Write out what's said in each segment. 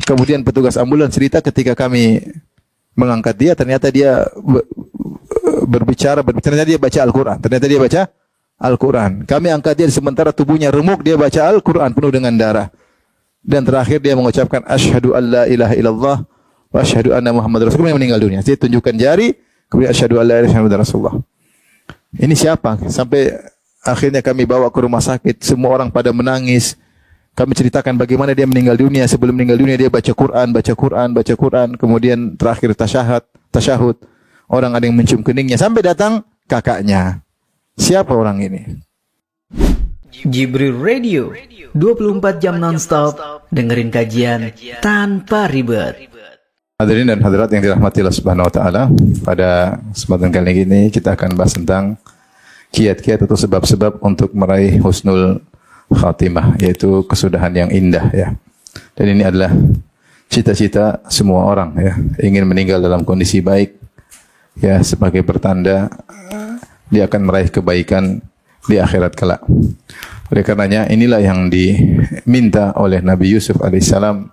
Kemudian petugas ambulans cerita ketika kami mengangkat dia, ternyata dia berbicara, ternyata dia baca Al-Quran. Kami angkat dia sementara tubuhnya remuk, dia baca Al-Quran penuh dengan darah. Dan terakhir dia mengucapkan asyhadu an la ilaha illallah wa asyhadu anna Muhammadar Rasulullah, yang meninggal dunia. Dia tunjukkan jari, kemudian asyhadu an la ilaha illallah Rasulullah. Ini siapa? Sampai akhirnya kami bawa ke rumah sakit, semua orang pada menangis. Kami ceritakan bagaimana dia meninggal dunia. Sebelum meninggal dunia dia baca Quran. Kemudian terakhir tasyahud. Orang ada yang mencium keningnya sampai datang kakaknya. Siapa orang ini? Jibril Radio, 24 jam nonstop, dengerin kajian tanpa ribet. Hadirin dan hadirat yang dirahmati Allah Subhanahu wa taala, pada kesempatan kali ini kita akan bahas tentang kiat-kiat atau sebab-sebab untuk meraih husnul khatimah, yaitu kesudahan yang indah ya. Dan ini adalah cita-cita semua orang ya, ingin meninggal dalam kondisi baik ya, sebagai pertanda dia akan meraih kebaikan di akhirat kelak. Oleh karenanya inilah yang diminta oleh Nabi Yusuf alaihissalam,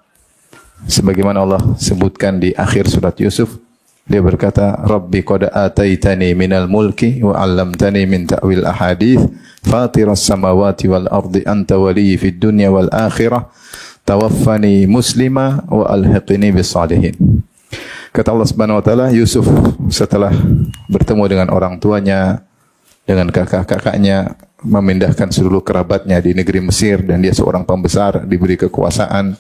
sebagaimana Allah sebutkan di akhir surat Yusuf. Dia berkata, Rabbi qad ataitani minal mulki wa 'allamtani min ta'wil ahadits fatiras samawati wal ardi anta waliyyi fid dunya wal akhirah tawaffani muslima wa alhiqni bis salihin. Kata Allah Subhanahu wa taala, Yusuf setelah bertemu dengan orang tuanya, dengan kakak-kakaknya, memindahkan seluruh kerabatnya di negeri Mesir, dan dia seorang pembesar, diberi kekuasaan,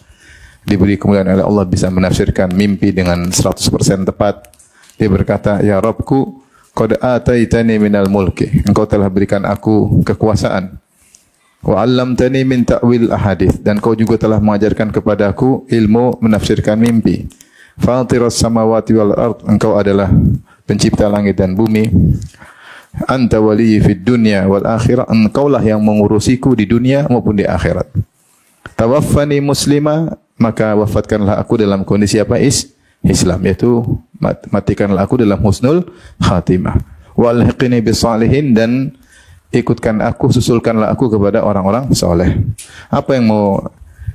diberi kemuliaan oleh Allah, bisa menafsirkan mimpi dengan 100% tepat. Dia berkata, ya Rabbku, qad ataitani minal mulki, engkau telah berikan aku kekuasaan. Wa 'allamtani min ta'wil ahadits, dan kau juga telah mengajarkan kepadaku ilmu menafsirkan mimpi. Fatiras samawati wal ard, engkau adalah pencipta langit dan bumi. Anta waliyyi fid dunya wal akhirah, engkaulah yang mengurusiku di dunia maupun di akhirat. Tawaffani muslima, maka wafatkanlah aku dalam kondisi apa? Islam, yaitu matikanlah aku dalam husnul khatimah. Wa alhiqni bis salihin, dan ikutkan aku, susulkanlah aku kepada orang-orang saleh. Apa yang mau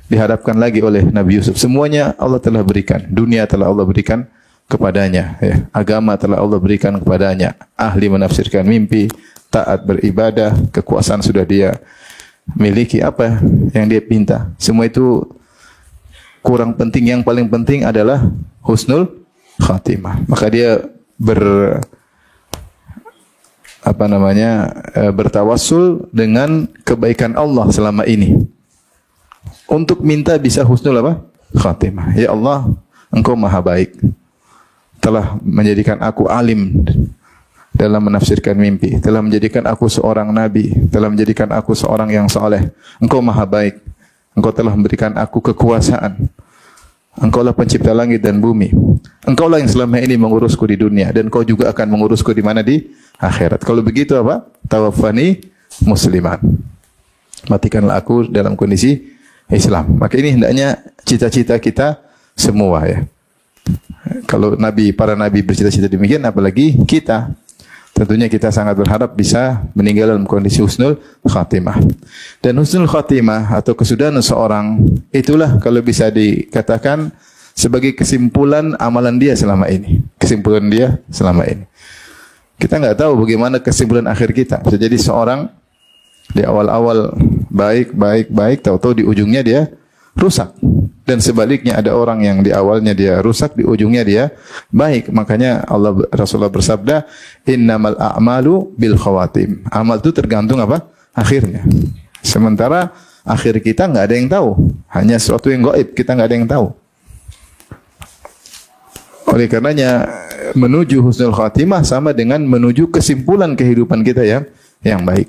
dihadapkan lagi oleh Nabi Yusuf? Semuanya Allah telah berikan. Dunia telah Allah berikan kepadanya ya. Agama telah Allah berikan kepadanya. Ahli menafsirkan mimpi, taat beribadah, kekuasaan sudah dia miliki. Apa yang dia pinta? Semua itu kurang penting. Yang paling penting adalah husnul khatimah. Maka dia bertawassul dengan kebaikan Allah selama ini untuk minta bisa husnul khatimah. Ya Allah, engkau maha baik, telah menjadikan aku alim dalam menafsirkan mimpi, telah menjadikan aku seorang nabi, telah menjadikan aku seorang yang saleh. Engkau maha baik, engkau telah memberikan aku kekuasaan. Engkaulah pencipta langit dan bumi. Engkaulah yang selama ini mengurusku di dunia, dan engkau juga akan mengurusku di mana? Di akhirat. Kalau begitu apa? Tawaffani musliman, matikanlah aku dalam kondisi Islam. Maka ini hendaknya cita-cita kita semua ya. Kalau para nabi bercita-cita demikian, apalagi kita. Tentunya kita sangat berharap bisa meninggal dalam kondisi husnul khatimah. Dan husnul khatimah atau kesudahan seorang, itulah kalau bisa dikatakan sebagai kesimpulan amalan dia selama ini. Kesimpulan dia selama ini. Kita nggak tahu bagaimana kesimpulan akhir kita. Bisa jadi seorang di awal-awal baik, tahu-tahu di ujungnya dia rusak. Dan sebaliknya ada orang yang di awalnya dia rusak, di ujungnya dia baik. Makanya Rasulullah bersabda, innamal a'malu bil khawatim. Amal itu tergantung apa? Akhirnya. Sementara akhir kita nggak ada yang tahu. Hanya sesuatu yang gaib, kita nggak ada yang tahu. Oleh karenanya menuju husnul khatimah sama dengan menuju kesimpulan kehidupan kita yang baik.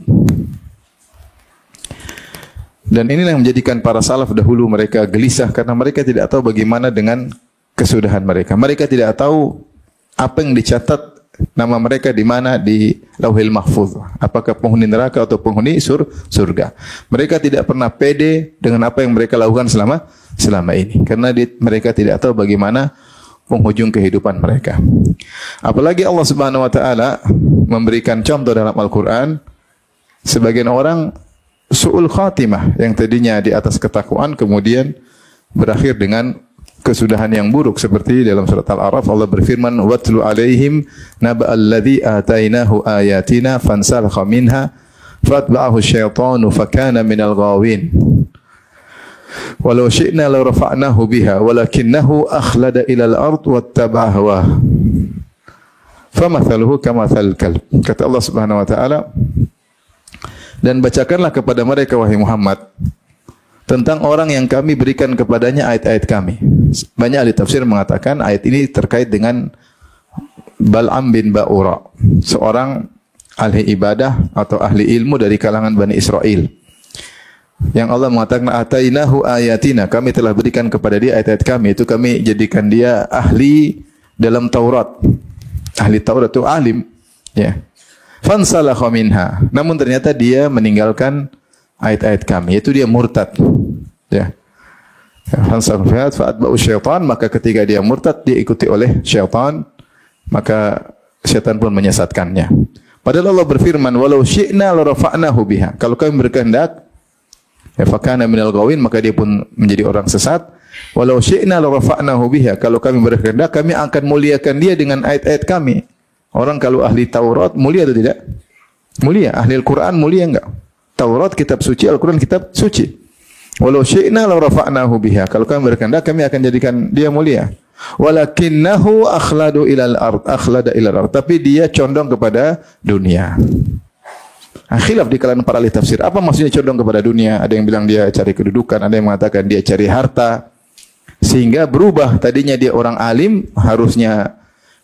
Dan inilah yang menjadikan para salaf dahulu mereka gelisah, karena mereka tidak tahu bagaimana dengan kesudahan mereka. Mereka tidak tahu apa yang dicatat nama mereka di mana di Lauhil Mahfuz. Apakah penghuni neraka atau penghuni surga. Mereka tidak pernah pede dengan apa yang mereka lakukan selama ini, karena mereka tidak tahu bagaimana penghujung kehidupan mereka. Apalagi Allah Subhanahu wa taala memberikan contoh dalam Al-Qur'an, sebagian orang su'ul khatimah yang tadinya di atas ketakwaan kemudian berakhir dengan kesudahan yang buruk seperti dalam surat Al-A'raf Allah berfirman watlu alaihim naba'al ladzi atainahu ayatina fansalakha minha fatba'ahu syaitanu fakana minal ghawin walau syi'na la rafa'nahu biha walakinnahu akhlada ilal ard wattaba'a hawa famathaluhu kamathal kalb. Kata Allah Subhanahu wa taala, dan bacakanlah kepada mereka wahai Muhammad tentang orang yang kami berikan kepadanya ayat-ayat kami. Banyak ahli tafsir mengatakan ayat ini terkait dengan Bal'am bin Ba'ura, seorang ahli ibadah atau ahli ilmu dari kalangan Bani Israel. Yang Allah mengatakan atainahu ayatina, kami telah berikan kepada dia ayat-ayat kami, itu kami jadikan dia ahli dalam Taurat. Ahli Taurat itu alim, ya. Fansalakha minha, namun ternyata dia meninggalkan ayat-ayat kami, yaitu dia murtad, ya. Fansalakha fa'atba'u syaitan, maka ketika dia murtad dia ikuti oleh syaitan, maka syaitan pun menyesatkannya. Padahal Allah berfirman walau syi'na la rafa'nahu biha, kalau kami berkehendak ya fakana minal ghawin, maka dia pun menjadi orang sesat. Walau syi'na la rafa'nahu biha, kalau kami berkehendak kami akan muliakan dia dengan ayat-ayat kami. Orang kalau ahli Taurat mulia atau tidak? Mulia. Ahli Al-Quran mulia enggak? Taurat kitab suci, Al-Quran kitab suci. Walau syi'na la rafa'nahu biha, kalau kami berkehendak kami akan jadikan dia mulia. Walakinnahu akhladu ilal ard, akhlada ilal ard, tapi dia condong kepada dunia. Khilaf di kalangan para ahli tafsir. Apa maksudnya condong kepada dunia? Ada yang bilang dia cari kedudukan, ada yang mengatakan dia cari harta. Sehingga berubah, tadinya dia orang alim, harusnya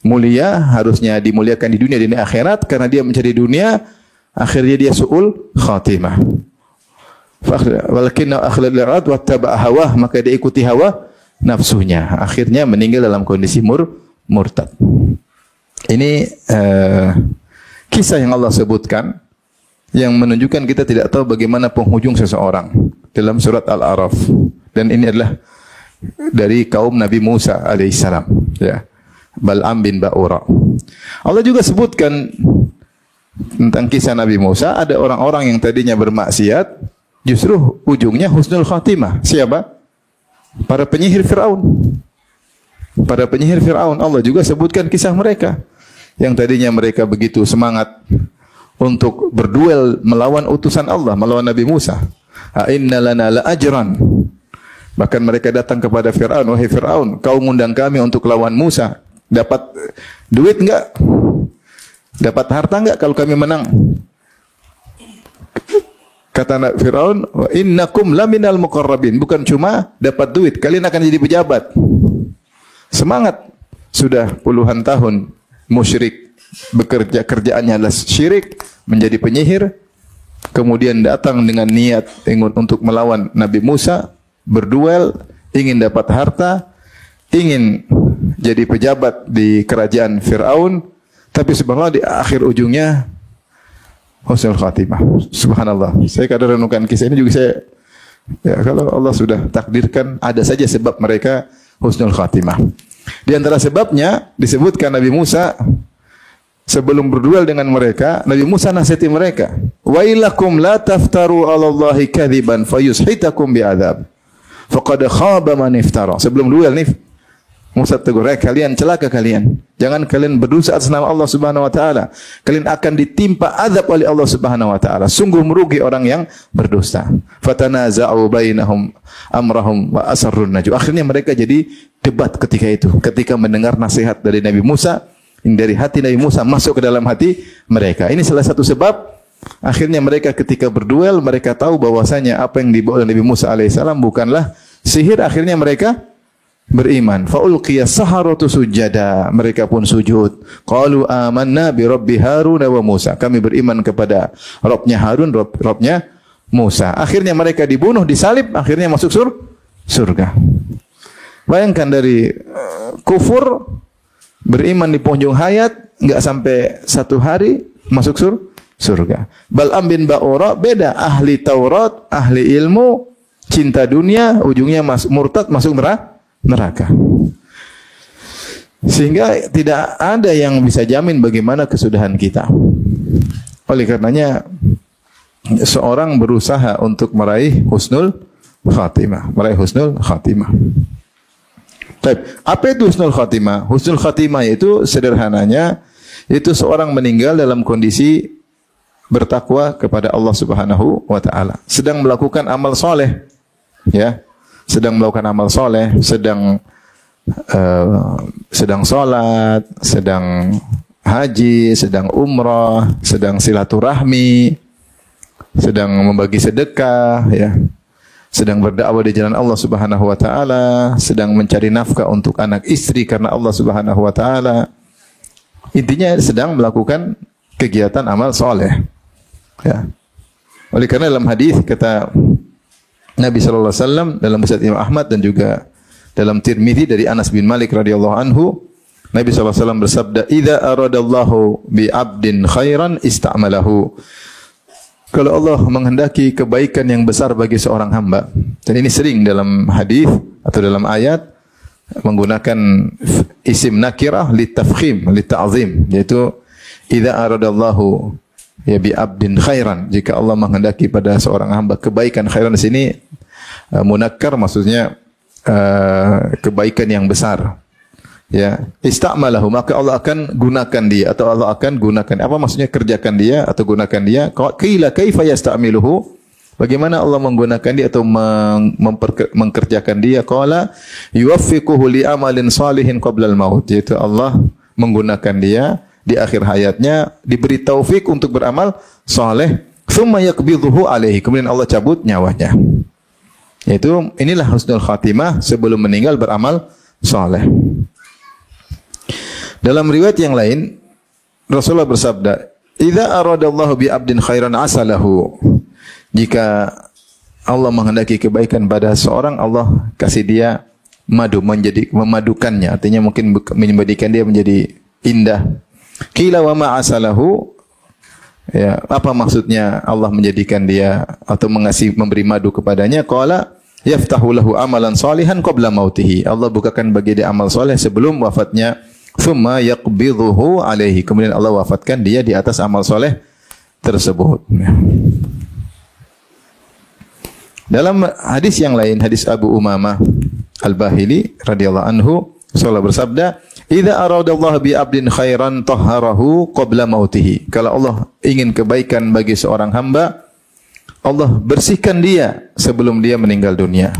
mulia, harusnya dimuliakan di dunia dan di akhirat, karena dia mencari dunia, akhirnya dia su'ul khatimah. Walakinna akhlal al-ard wattaba'a hawah, maka dia ikuti hawa nafsunya, akhirnya meninggal dalam kondisi murtad. Ini kisah yang Allah sebutkan yang menunjukkan kita tidak tahu bagaimana penghujung seseorang dalam surat Al-A'raf, dan ini adalah dari kaum Nabi Musa alaihissalam, ya. Bal'am bin Ba'ura. Allah juga sebutkan tentang kisah Nabi Musa, ada orang-orang yang tadinya bermaksiat, justru ujungnya husnul khatimah. Siapa? Para penyihir Fir'aun. Para penyihir Fir'aun. Allah juga sebutkan kisah mereka. Yang tadinya mereka begitu semangat untuk berduel melawan utusan Allah, melawan Nabi Musa. Inna lana la ajran. Bahkan mereka datang kepada Fir'aun, wahai Fir'aun, kau ngundang kami untuk lawan Musa, dapat duit enggak? Dapat harta enggak kalau kami menang? Kata Fir'aun, wa innakum laminal muqarrabin, bukan cuma dapat duit, kalian akan jadi pejabat. Semangat. Sudah puluhan tahun musyrik, bekerja, kerjaannya adalah syirik, menjadi penyihir, kemudian datang dengan niat untuk melawan Nabi Musa, berduel, ingin dapat harta, ingin jadi pejabat di kerajaan Fir'aun, tapi subhanallah di akhir ujungnya husnul khatimah. Subhanallah. Saya kadang renungkan kisah ini juga saya, ya, kalau Allah sudah takdirkan, ada saja sebab mereka husnul khatimah. Di antara sebabnya disebutkan Nabi Musa sebelum berduel dengan mereka, Nabi Musa nasihati mereka, wailakum la taftaru 'ala Allahi kadziban fayushitakum bi'adzab. Faqad khaba man iftara. Sebelum duel nih, Musa tegur, kalian celaka kalian. Jangan kalian berdosa atas nama Allah Subhanahu wa taala. Kalian akan ditimpa azab oleh Allah Subhanahu wa taala. Sungguh merugi orang yang berdusta. Fatanaza'u bainahum amrahum wa asarrun najwa. Akhirnya mereka jadi debat ketika itu. Ketika mendengar nasihat dari Nabi Musa, dari hati Nabi Musa masuk ke dalam hati mereka. Ini salah satu sebab akhirnya mereka ketika berduel, mereka tahu bahwasanya apa yang dibawa oleh Nabi Musa alaihissalam bukanlah sihir. Akhirnya mereka beriman. Fa'ulqiya saharatu sujada. Mereka pun sujud. Qalu amanna bi Rabbi Harun wa Musa. Kami beriman kepada Rabbnya Harun, Rabbnya Musa. Akhirnya mereka dibunuh, disalib, akhirnya masuk surga. Bayangkan dari kufur, beriman di penghujung hayat, enggak sampai 1 hari masuk surga. Bal'am bin Ba'ura beda, ahli Taurat, ahli ilmu, cinta dunia, ujungnya murtad, masuk neraka. Sehingga tidak ada yang bisa jamin bagaimana kesudahan kita. Oleh karenanya seorang berusaha untuk meraih husnul khatimah, Apa itu husnul khatimah? Husnul khatimah itu sederhananya itu seorang meninggal dalam kondisi bertakwa kepada Allah Subhanahu wa taala, sedang melakukan amal soleh, ya, sedang melakukan amal soleh, sedang sholat, sedang haji, sedang umrah, sedang silaturahmi, sedang membagi sedekah, ya, sedang berdakwah di jalan Allah Subhanahu wa taala, sedang mencari nafkah untuk anak istri karena Allah Subhanahu wa taala. Intinya sedang melakukan kegiatan amal soleh. Ya. Oleh karena dalam hadis kata Nabi sallallahu alaihi wasallam dalam musnad Imam Ahmad dan juga dalam Tirmizi dari Anas bin Malik radhiyallahu anhu, Nabi sallallahu alaihi wasallam bersabda, "Idza aradallahu bi 'abdin khairan ista'malahu." Kalau Allah menghendaki kebaikan yang besar bagi seorang hamba, dan ini sering dalam hadis atau dalam ayat menggunakan isim nakirah litafkhim, lita'zim, yaitu idza aradallahu ya bi 'abdin khairan, jika Allah menghendaki pada seorang hamba kebaikan. Khairan di sini munakkar, maksudnya kebaikan yang besar. Ya, ista'malahu, maka Allah akan gunakan dia atau Allah akan gunakan. Apa maksudnya kerjakan dia atau gunakan dia? Qila kaifa yasta'miluhu? Bagaimana Allah menggunakan dia atau mengkerjakan dia? Qala yuwaffiquhu li amalin salihin qabla al-maut. Yaitu Allah menggunakan dia di akhir hayatnya, diberi taufik untuk beramal saleh, thumma yaqbidhuhu alaihi, kemudian Allah cabut nyawanya. Yaitu inilah husnul khatimah, sebelum meninggal beramal saleh. Dalam riwayat yang lain Rasulullah bersabda, "Idza aradallahu bi 'abdin khairan asalahu." Jika Allah menghendaki kebaikan pada seorang, Allah kasih dia madu, memadukannya, artinya mungkin menjadikan dia menjadi indah. Qila wa ma asalahu? Ya, apa maksudnya Allah menjadikan dia atau memberi madu kepadanya? Qala yaftahu lahu amalan salihan qabla mautihi. Allah bukakan bagi dia amal soleh sebelum wafatnya. Thumma yaqbidhuhu alaihi, kemudian Allah wafatkan dia di atas amal soleh tersebut. Dalam hadis yang lain, hadis Abu Umamah Al-Bahili radhiyallahu anhu, Rasulullah bersabda, "Idza aradallahu bi 'abdin khairan tahharahu qabla mautihi." Kalau Allah ingin kebaikan bagi seorang hamba, Allah bersihkan dia sebelum dia meninggal dunia.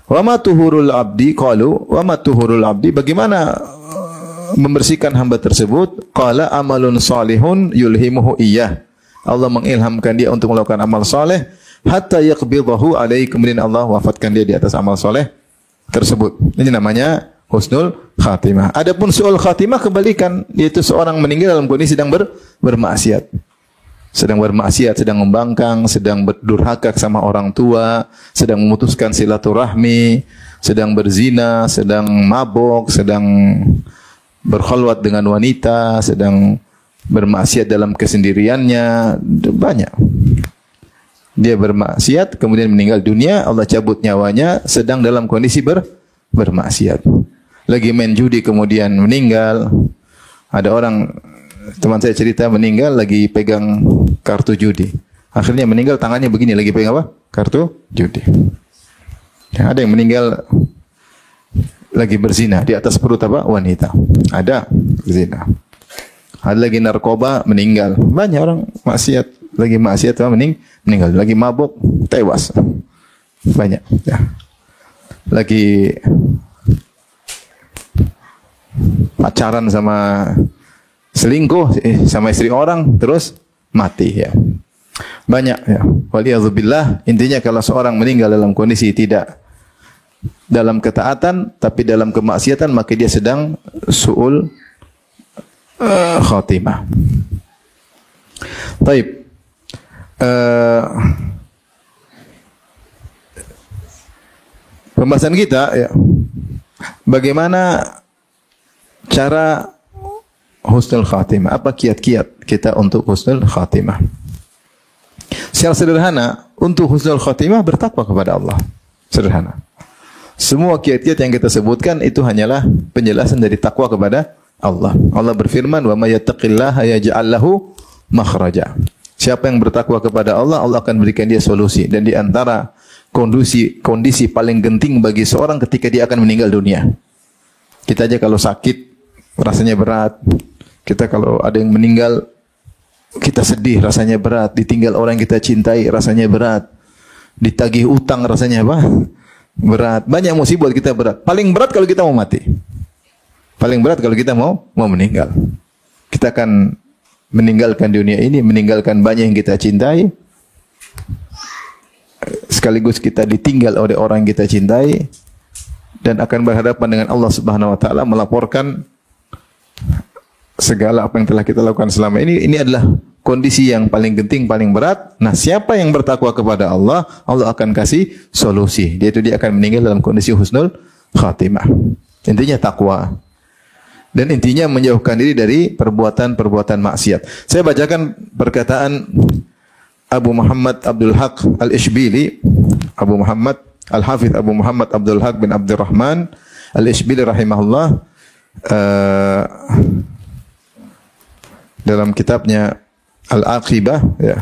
Wa ma tuhurul 'abdi? Qalu wa ma tuhurul 'abdi? Bagaimana membersihkan hamba tersebut? Qala amalun salihun yulhimuhu iyyah. Allah mengilhamkan dia untuk melakukan amal saleh hatta yaqbidahu alaihi, kemudian Allah wafatkan dia di atas amal soleh tersebut. Ini namanya husnul khatimah. Adapun su'ul khatimah kebalikan, yaitu seorang meninggal dalam kondisi sedang bermaksiat. Sedang bermaksiat, sedang membangkang, sedang berdurhaka sama orang tua, sedang memutuskan silaturahmi, sedang berzina, sedang mabok, sedang berkhalwat dengan wanita, sedang bermaksiat dalam kesendiriannya, banyak. Dia bermaksiat, kemudian meninggal dunia, Allah cabut nyawanya, sedang dalam kondisi bermaksiat. Lagi main judi, kemudian meninggal. Ada orang, teman saya cerita, meninggal lagi pegang kartu judi. Akhirnya meninggal, tangannya begini, lagi pegang apa? Kartu judi. Ya, ada yang meninggal lagi berzina, di atas perut apa? Wanita. Ada berzina. Ada lagi narkoba, meninggal. Banyak orang maksiat. Lagi maksiat meninggal, lagi mabuk tewas, banyak. Ya. Lagi pacaran sama selingkuh sama istri orang, terus mati, ya. Banyak, ya. Waliyadzubillah. Intinya kalau seorang meninggal dalam kondisi tidak dalam ketaatan tapi dalam kemaksiatan, maka dia sedang su'ul khatimah. Taib. Pembahasan kita, ya, bagaimana cara husnul khatimah, apa kiat-kiat kita untuk husnul khatimah. Secara sederhana, untuk husnul khatimah bertakwa kepada Allah. Sederhana. Semua kiat-kiat yang kita sebutkan itu hanyalah penjelasan dari takwa kepada Allah. Allah berfirman, "Wa may yattaqillaha yaj'al lahu makhraja." Siapa yang bertakwa kepada Allah, Allah akan berikan dia solusi. Dan di antara kondisi paling genting bagi seorang ketika dia akan meninggal dunia. Kita aja kalau sakit rasanya berat. Kita kalau ada yang meninggal kita sedih, rasanya berat. Ditinggal orang yang kita cintai rasanya berat. Ditagih utang rasanya apa? Berat. Banyak musibah kita berat. Paling berat kalau kita mau mati. Paling berat kalau kita mau meninggal. Kita akan meninggalkan dunia ini, meninggalkan banyak yang kita cintai. Sekaligus kita ditinggal oleh orang yang kita cintai dan akan berhadapan dengan Allah Subhanahu wa taala, melaporkan segala apa yang telah kita lakukan selama ini. Ini adalah kondisi yang paling genting, paling berat. Nah, siapa yang bertakwa kepada Allah, Allah akan kasih solusi. Dia akan meninggal dalam kondisi husnul khatimah. Intinya takwa. Dan intinya menjauhkan diri dari perbuatan-perbuatan maksiat. Saya bacakan perkataan Abu Muhammad Abdul Haq Al-Ishbili, Abu Muhammad Al-Hafidh Abu Muhammad Abdul Haq bin Abdurrahman Al-Ishbili rahimahullah dalam kitabnya Al-Aqibah, ya.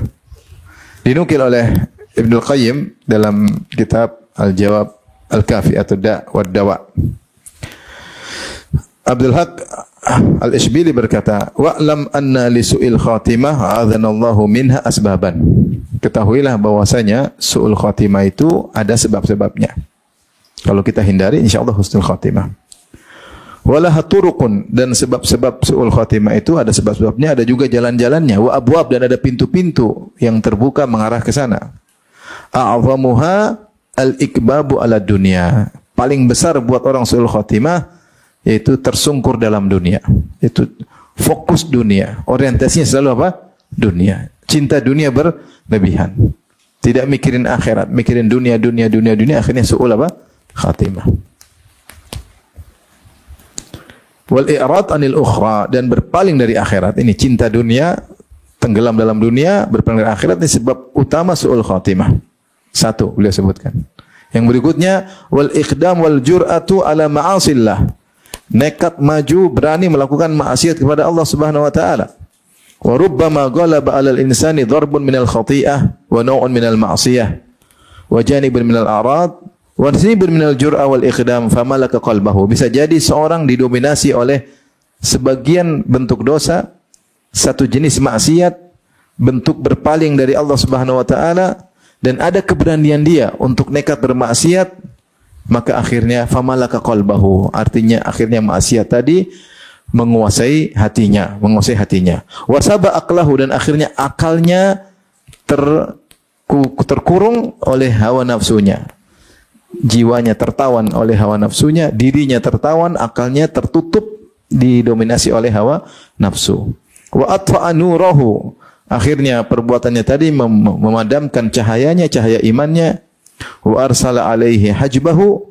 Dinukil oleh Ibnu Qayyim dalam kitab Al-Jawab Al-Kafi atau Da' wa Dawa. Abdul Haq Al-Ishbili berkata, "Wa'lam anna li su'il khatimah a'adhanallahu minha asbaban." Ketahuilah bahwasanya su'ul khatimah itu ada sebab-sebabnya. Kalau kita hindari, insyaallah husnul khatimah. Walaha turuqun, dan sebab-sebab su'ul khatimah itu ada sebab-sebabnya, ada juga jalan-jalannya. Wa abwab, dan ada pintu-pintu yang terbuka mengarah ke sana. A'zamuha al-ikbabu ala dunya. Paling besar buat orang su'ul khatimah yaitu tersungkur dalam dunia. Itu fokus dunia. Orientasinya selalu apa? Dunia. Cinta dunia berlebihan. Tidak mikirin akhirat, mikirin dunia, akhirnya su'ul apa? Khatimah. Wal i'rad anil ukhra, dan berpaling dari akhirat. Ini cinta dunia, tenggelam dalam dunia, berpaling dari akhirat, ini sebab utama su'ul khatimah. Satu beliau sebutkan. Yang berikutnya, wal iqdam wal jur'atu ala ma'asillah. Nekat maju, berani melakukan maksiat kepada Allah Subhanahu wa taala. Wa rubbama ghalaba 'alal insani darbun minal khati'ah wa naw'un minal ma'siyah wa janibun minal a'rad wa nasibun minal jur'a wal iqdam famalaka qalbahu. Bisa jadi seorang didominasi oleh sebagian bentuk dosa, satu jenis maksiat, bentuk berpaling dari Allah Subhanahu wa taala, dan ada keberanian dia untuk nekat bermaksiat, maka akhirnya famalaka qalbahu, artinya akhirnya maksiat tadi menguasai hatinya. Wasaba aqlahu, dan akhirnya akalnya terkurung oleh hawa nafsunya. Jiwanya tertawan oleh hawa nafsunya, dirinya tertawan, akalnya tertutup, didominasi oleh hawa nafsu. Wa atfa'a nurahu, akhirnya perbuatannya tadi memadamkan cahayanya, cahaya imannya. Wa arsala alaihi hajbahu,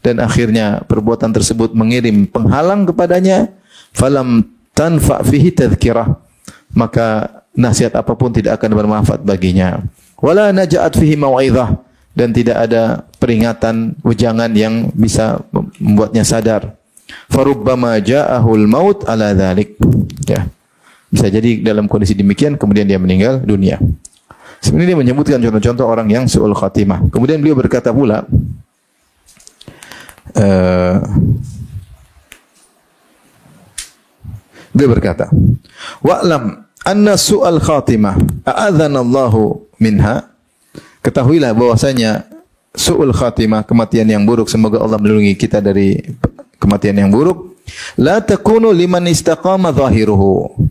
dan akhirnya perbuatan tersebut mengirim penghalang kepadanya. Falam tanfa fihi tadhkirah, maka nasihat apapun tidak akan bermanfaat baginya. Wala naja'at fihi mau'izah, dan tidak ada peringatan, wejangan yang bisa membuatnya sadar. Farubbama ja'ahul maut ala dzalik, ya. Bisa jadi dalam kondisi demikian kemudian dia meninggal dunia. Sebenarnya dia menyebutkan contoh-contoh orang yang su'ul khatimah. Kemudian beliau berkata pula, beliau berkata, wa'lam anna su'al khatimah a'adhanallahu minha. Ketahuilah bahwasanya su'ul khatimah, kematian yang buruk, semoga Allah melindungi kita dari kematian yang buruk, la takunu liman istaqama zahiruhu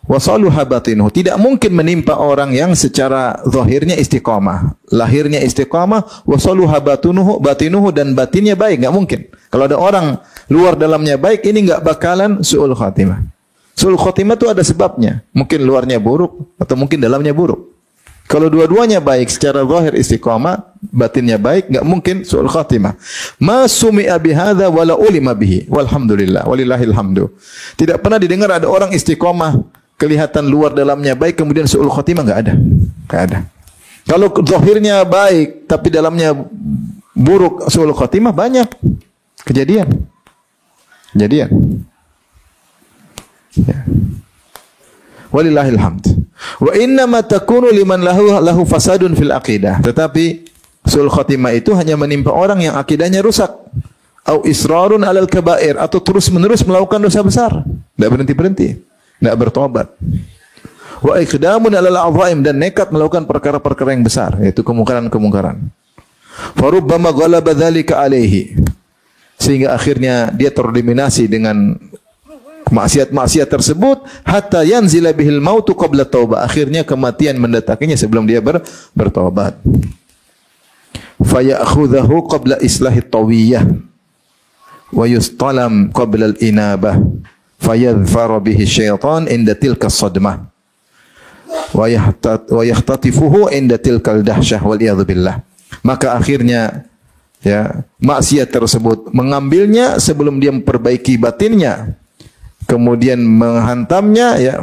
wa saluha batinuhu. Tidak mungkin menimpa orang yang secara zahirnya istiqamah, lahirnya istiqamah, wa saluha batinuhu, dan batinnya baik, enggak mungkin. Kalau ada orang luar dalamnya baik, ini enggak bakalan su'ul khatimah. Su'ul khatimah itu ada sebabnya. Mungkin luarnya buruk atau mungkin dalamnya buruk. Kalau dua-duanya baik, secara zahir istiqamah, batinnya baik, enggak mungkin su'ul khatimah. Ma sumi'a bihadza wala ulima bihi. Walhamdulillah, walillahil hamdu. Tidak pernah didengar ada orang istiqamah, kelihatan luar dalamnya baik, kemudian su'ul khatimah, enggak ada. Enggak ada. Kalau zahirnya baik tapi dalamnya buruk, su'ul khatimah, banyak kejadian. Ya. Walillahil hamd. Wa inna ma takunu liman lahu fasadun fil aqidah. Tetapi su'ul khatimah itu hanya menimpa orang yang akidahnya rusak. au israrun 'alal kaba'ir, atau terus-menerus melakukan dosa besar, enggak berhenti-berhenti, enggak bertobat. Wa iqdamun 'alal 'azaim, dan nekat melakukan perkara-perkara yang besar, yaitu kemungkaran-kemungkaran. Farubbama ghalaba dzalika 'alaihi, sehingga akhirnya dia terdominasi dengan maksiat-maksiat tersebut, hatta yanzila bihil mautu qabla taubah, akhirnya kematian mendatanginya sebelum dia bertobat. Fayakhudhahu qabla islahi tawiyah wa yustalam qabla al-inabah fayadhfaru bihi syaitan inda tilka sadmah wa yahtatifuhu inda tilka al-dahsyah wal iyadhu billah. Maka akhirnya ya maksiat tersebut mengambilnya sebelum dia memperbaiki batinnya, kemudian menghantamnya, ya,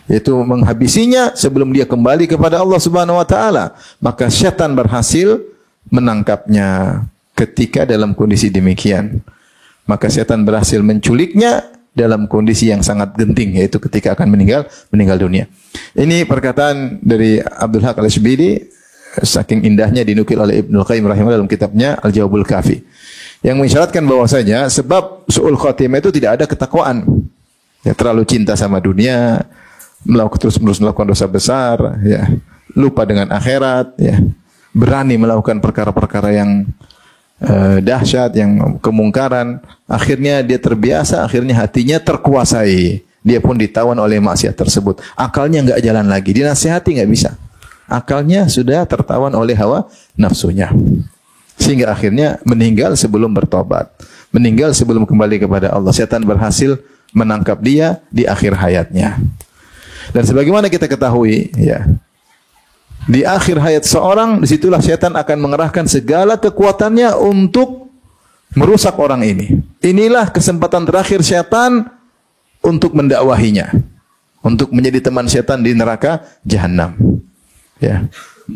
yaitu menghabisinya sebelum dia kembali kepada Allah Subhanahu wa taala. Maka syaitan berhasil menangkapnya ketika dalam kondisi demikian. Maka syaitan berhasil menculiknya dalam kondisi yang sangat genting, yaitu ketika akan meninggal dunia. Ini perkataan dari Abdul Haq Al-Ishbili, saking indahnya dinukil oleh Ibnu Qayyim rahimahullah dalam kitabnya Al-Jawabul Kafi, yang mengisyaratkan bahwasanya sebab su'ul khatimah itu tidak ada ketakwaan. Ya, terlalu cinta sama dunia, terus-menerus melakukan dosa besar, ya, lupa dengan akhirat, ya, berani melakukan perkara-perkara yang dahsyat, yang kemungkaran. Akhirnya dia terbiasa, akhirnya hatinya terkuasai. Dia pun ditawan oleh maksiat tersebut. Akalnya enggak jalan lagi, dinasihati enggak bisa. Akalnya sudah tertawan oleh hawa nafsunya. Sehingga akhirnya meninggal sebelum bertobat, meninggal sebelum kembali kepada Allah. Setan berhasil menangkap dia di akhir hayatnya. Dan sebagaimana kita ketahui, ya, di akhir hayat seorang, disitulah setan akan mengerahkan segala kekuatannya untuk merusak orang ini. Inilah kesempatan terakhir setan untuk mendakwahinya, untuk menjadi teman setan di neraka jahanam. Ya,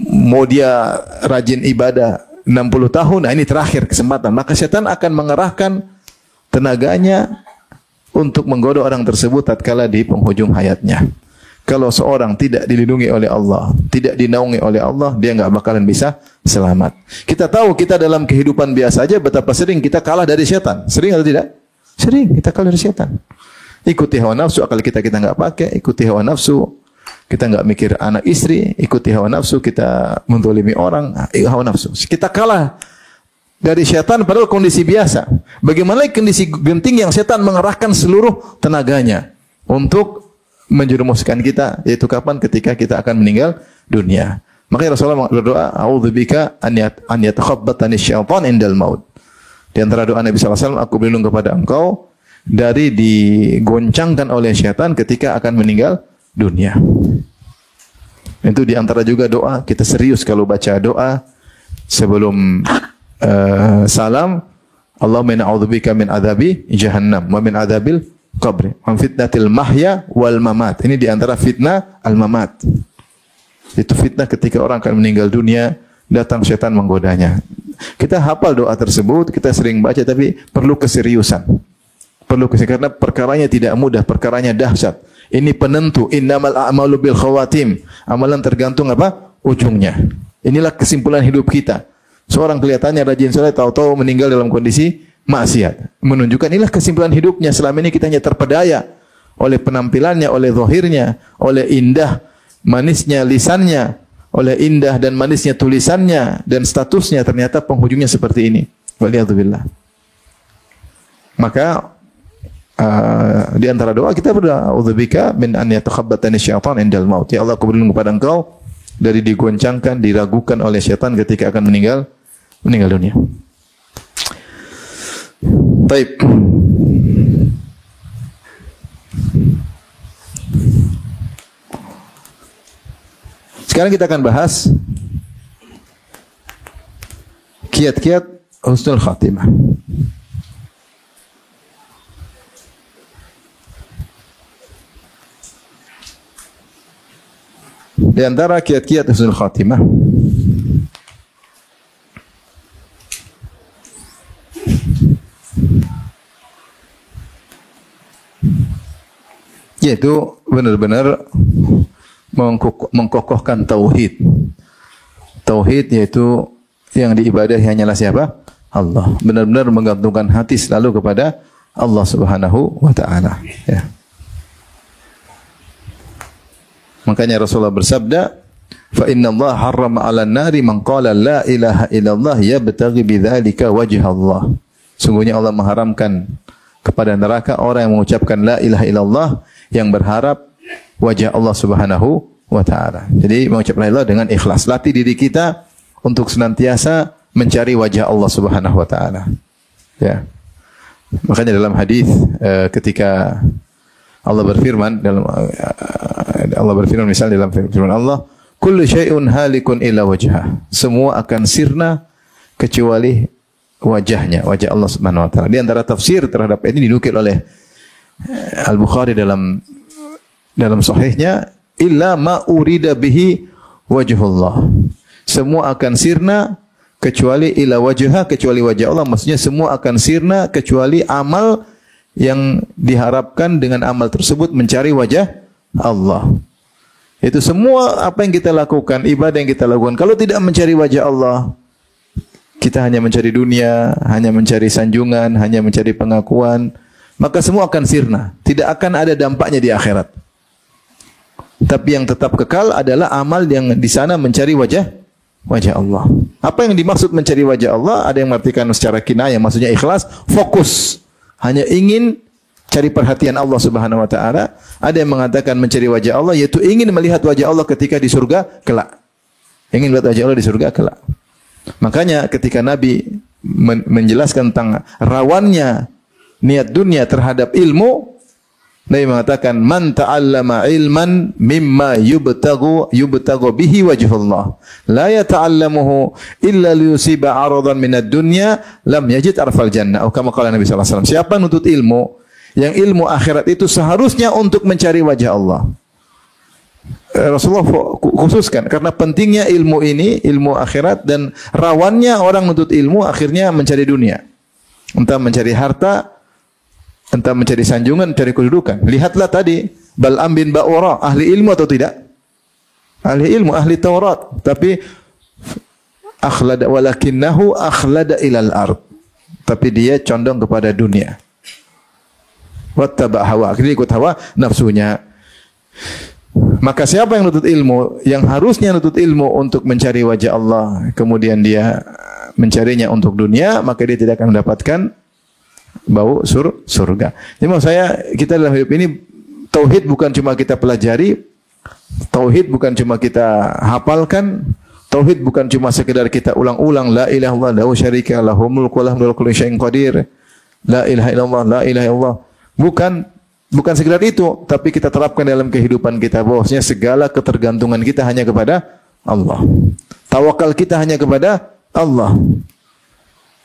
mau dia rajin ibadah 60 tahun, nah ini terakhir kesempatan. Maka setan akan mengerahkan tenaganya untuk menggoda orang tersebut tatkala di penghujung hayatnya. Kalau seorang tidak dilindungi oleh Allah, tidak dinaungi oleh Allah, dia enggak bakalan bisa selamat. Kita tahu kita dalam kehidupan biasa aja betapa sering kita kalah dari setan. Sering atau tidak? Sering kita kalah dari setan. Ikuti hawa nafsu, akal kita enggak pakai, ikuti hawa nafsu, kita enggak mikir anak istri, ikuti hawa nafsu, kita menzalimi orang, hawa nafsu. Kita kalah dari setan padahal kondisi biasa. Bagaimana kondisi genting yang setan mengerahkan seluruh tenaganya untuk menjerumuskan kita, yaitu kapan? Ketika kita akan meninggal dunia. Makanya Rasulullah berdoa, "A'udzubika an yatakhabbatani syaitan indal maut." Di antara doa Nabi sallallahu alaihi wasallam, aku berlindung kepada engkau dari digoncangkan oleh syaitan ketika akan meninggal dunia. Itu di antara juga doa kita serius kalau baca doa sebelum salam, Allahumma inna a'udzubika min adzabi jahannam wa min adzabil qabri wa fitnatil mahya wal mamat. Ini di antara fitnah al-mamat. Itu fitnah ketika orang akan meninggal dunia, datang setan menggodanya. Kita hafal doa tersebut, kita sering baca, tapi perlu keseriusan. Karena perkaranya tidak mudah, perkaranya dahsyat. Ini penentu, innamal a'malu bil khawatim. Amalan tergantung apa? Ujungnya. Inilah kesimpulan hidup kita. Seorang kelihatannya rajin salat, tahu-tahu meninggal dalam kondisi maksiat. Menunjukkan inilah kesimpulan hidupnya. Selama ini kita hanya terpedaya oleh penampilannya, oleh zahirnya, oleh indah manisnya lisannya, oleh indah dan manisnya tulisannya dan statusnya. Ternyata penghujungnya seperti ini. Waliyadzubillah. Maka di antara doa kita berdoa, "A'udzubika min an yatakhabbatani syaitan indal maut." Ya Allah, aku berlindung kepada Engkau dari digoncangkan, diragukan oleh syaitan ketika akan meninggal dunia. Baik. Sekarang kita akan bahas kiat-kiat husnul khatimah. Di antara kiat-kiat husnul khatimah, yaitu benar-benar mengkokohkan tauhid. Tauhid yaitu yang diibadahi hanyalah siapa? Allah. Benar-benar menggantungkan hati selalu kepada Allah Subhanahu wa taala, ya. Makanya Rasulullah bersabda, "Fa inna Allah harrama 'alan nari man qala la ilaha illallah yabtaghi bidzalika wajha Allah." Sungguhnya Allah mengharamkan kepada neraka orang yang mengucapkan la ilaha illallah yang berharap wajah Allah Subhanahu wa taala. Jadi mengucap la ilaha dengan ikhlas. Latih diri kita untuk senantiasa mencari wajah Allah Subhanahu wa taala. Ya. Makanya dalam hadis ketika Allah berfirman misalnya dalam firman Allah, "Kullu syai'un halikun illa wajhah." Semua akan sirna kecuali wajahnya, wajah Allah Subhanahu wa taala. Di antara tafsir terhadap ini dinukil oleh Al-Bukhari dalam sahihnya, "Illa ma urida bihi wajhullah." Semua akan sirna kecuali ila wajhah, kecuali wajah Allah. Maksudnya semua akan sirna kecuali amal yang diharapkan dengan amal tersebut mencari wajah Allah. Itu semua apa yang kita lakukan, ibadah yang kita lakukan, kalau tidak mencari wajah Allah, kita hanya mencari dunia, hanya mencari sanjungan, hanya mencari pengakuan, maka semua akan sirna. Tidak akan ada dampaknya di akhirat. Tapi yang tetap kekal adalah amal yang di sana mencari wajah Allah. Apa yang dimaksud mencari wajah Allah? Ada yang mengartikan secara kinayah, maksudnya ikhlas, fokus, hanya ingin cari perhatian Allah Subhanahu wa taala. Ada yang mengatakan mencari wajah Allah yaitu ingin melihat wajah Allah ketika di surga kelak. Ingin melihat wajah Allah di surga kelak. Makanya ketika Nabi menjelaskan tentang rawannya niat dunia terhadap ilmu, Nabi mengatakan, "Man ta'allama ilman mimma yubtagu bihi wajhullah, la yata'allamuhu illa liyusiba 'aradan minad dunya, lam yajid arfal jannah." Atau kama qala Nabi sallallahu alaihi wasallam, siapa nuntut ilmu yang ilmu akhirat itu seharusnya untuk mencari wajah Allah. Rasulullah khususkan karena pentingnya ilmu ini, ilmu akhirat, dan rawannya orang nuntut ilmu akhirnya mencari dunia. Entah mencari harta, entah mencari sanjungan, mencari kedudukan. Lihatlah tadi Bal'am bin Ba'ura, ahli ilmu atau tidak? Ahli ilmu, ahli Taurat, tapi akhlada walakinnahu akhlada ilal ard. Tapi dia condong kepada dunia. Wattaba hawa, akhirnya ikut hawa nafsunya. Maka siapa yang nuntut ilmu, yang harusnya nuntut ilmu untuk mencari wajah Allah, kemudian dia mencarinya untuk dunia, maka dia tidak akan mendapatkan bau surga. Jadi maksud saya, kita dalam hidup ini tauhid bukan cuma kita pelajari, tauhid bukan cuma kita hafalkan, tauhid bukan cuma sekedar kita ulang-ulang la ilaha illallah la syarika lahu mulku wa lahu kullu syai'in qadir. La ilaha illallah, la ilaha illallah. Bukan sekedar itu, tapi kita terapkan dalam kehidupan kita bahwasanya segala ketergantungan kita hanya kepada Allah. Tawakal kita hanya kepada Allah.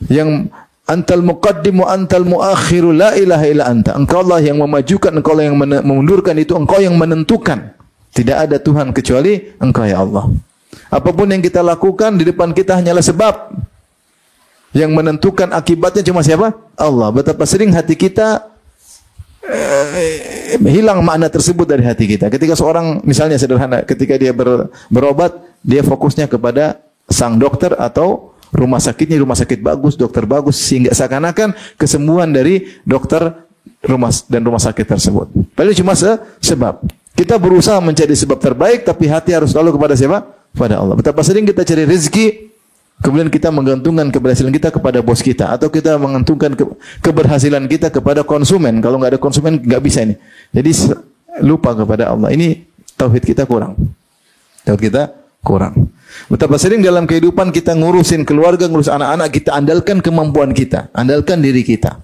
Yang antal muqaddim wa antal muakhiru la ilaha illa anta. Engkau Allah yang memajukan, engkau Allah yang memundurkan, itu engkau yang menentukan. Tidak ada Tuhan kecuali engkau ya Allah. Apapun yang kita lakukan di depan kita hanyalah sebab. Yang menentukan akibatnya cuma siapa? Allah. Betapa sering hati kita hilang makna tersebut dari hati kita. Ketika seorang, misalnya sederhana, ketika dia berobat, dia fokusnya kepada sang dokter atau rumah sakitnya, rumah sakit bagus, dokter bagus, sehingga seakan-akan kesembuhan dari dokter rumah sakit tersebut. Padahal cuma sebab. Kita berusaha mencari sebab terbaik, tapi hati harus selalu kepada siapa? Pada Allah. Betapa sering kita cari rezeki, kemudian kita menggantungkan keberhasilan kita kepada bos kita, atau kita menggantungkan keberhasilan kita kepada konsumen. Kalau nggak ada konsumen, nggak bisa ini. Jadi lupa kepada Allah. Ini tauhid kita kurang. Tauhid kita kurang. Betapa sering dalam kehidupan kita ngurusin keluarga, ngurus anak-anak, kita andalkan kemampuan kita, andalkan diri kita.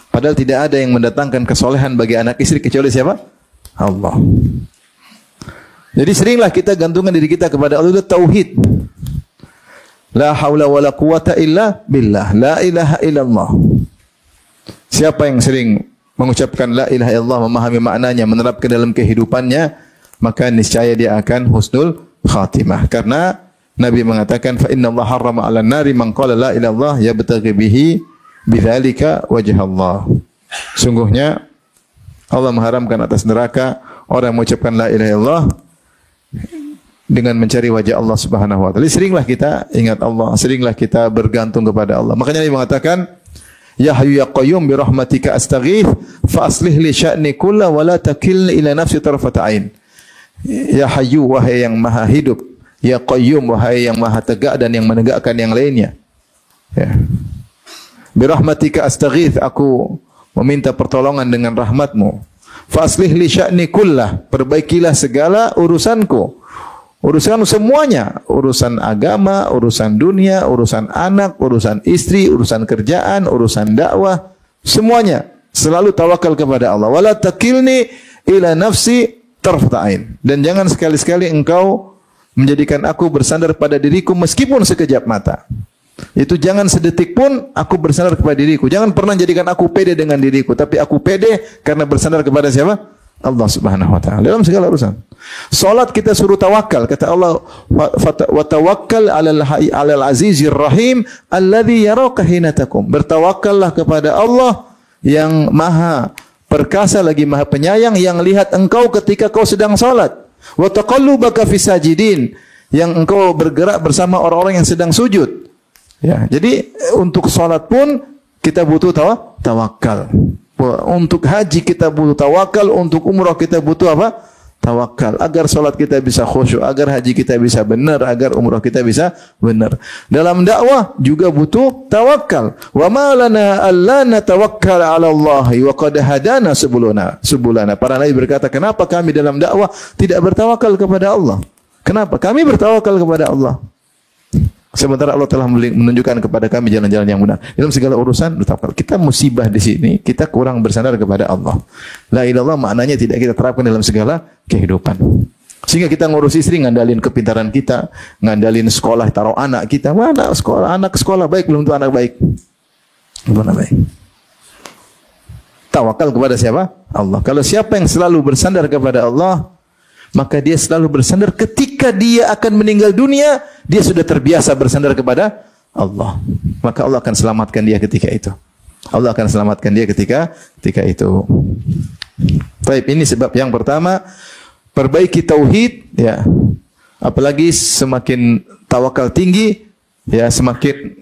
Padahal tidak ada yang mendatangkan kesolehan bagi anak istri kecuali siapa? Allah. Jadi seringlah kita gantungkan diri kita kepada Allah. Itu tauhid. La haula wala quwata illa billah. La ilaha illallah. Siapa yang sering mengucapkan la ilaha illallah, memahami maknanya, menerapkan dalam kehidupannya, maka niscaya dia akan husnul khatimah. Karena Nabi mengatakan, fa inna Allah harrama 'alan nari man qala la ilaha illallah yabtaghi bihi bidzalika wajh Allah. Sungguhnya Allah mengharamkan atas neraka orang yang mengucapkan la ilaha illallah dengan mencari wajah Allah Subhanahu wa taala. Seringlah kita ingat Allah, seringlah kita bergantung kepada Allah. Makanya Nabi mengatakan, "Ya Hayyu ya Qayyum bi rahmatika astaghits fa aslih li sya'ni kullah wa la takilni ila nafsi tarfata ain." Ya Hayyu, wahai yang maha hidup, ya Qayyum, wahai yang maha tegak dan yang menegakkan yang lainnya. Ya. Bi rahmatika astaghits, aku meminta pertolongan dengan rahmat-Mu. Fa aslih li sya'ni kullah, perbaikilah segala urusanku. Urusan semuanya, urusan agama, urusan dunia, urusan anak, urusan istri, urusan kerjaan, urusan dakwah, semuanya selalu tawakal kepada Allah. Wala takilni ila nafsi tarfata ain. Dan jangan sekali-sekali engkau menjadikan aku bersandar pada diriku meskipun sekejap mata. Itu jangan sedetik pun aku bersandar kepada diriku. Jangan pernah jadikan aku pede dengan diriku, tapi aku pede karena bersandar kepada siapa? Allah Subhanahu wa taala dalam segala urusan. Salat kita suruh tawakal, kata Allah, wa tawakkal 'alal azizir rahim alladzi yaraka hina takum. Bertawakkallah kepada Allah yang maha perkasa lagi maha penyayang, yang lihat engkau ketika kau sedang salat. Wa taqallubaka fis sajidin, yang engkau bergerak bersama orang-orang yang sedang sujud. Ya, jadi untuk salat pun kita butuh tawakal. Untuk haji kita butuh tawakal, untuk umrah kita butuh apa? Tawakal. Agar salat kita bisa khusyuk, agar haji kita bisa benar, agar umrah kita bisa benar. Dalam dakwah juga butuh tawakal. Wa ma lana alla natawakkal 'ala Allah wa qad hadana subulana. Para nabi berkata, kenapa kami dalam dakwah tidak bertawakal kepada Allah? Kenapa? Kami bertawakal kepada Allah. Sementara Allah telah menunjukkan kepada kami jalan-jalan yang benar. Dalam segala urusan, kita musibah di sini, kita kurang bersandar kepada Allah. La ilallah maknanya tidak kita terapkan dalam segala kehidupan. Sehingga kita ngurus istri, ngandalin kepintaran kita, ngandalin sekolah, taruh anak kita. Mana sekolah, anak sekolah baik, belum tentu anak baik. Belum anak baik. Tawakal kepada siapa? Allah. Kalau siapa yang selalu bersandar kepada Allah, maka dia selalu bersandar ketika dia akan meninggal dunia, dia sudah terbiasa bersandar kepada Allah. Maka Allah akan selamatkan dia ketika itu. Allah akan selamatkan dia ketika itu. Baik, ini sebab yang pertama, perbaiki tauhid, ya. Apalagi semakin tawakal tinggi, ya semakin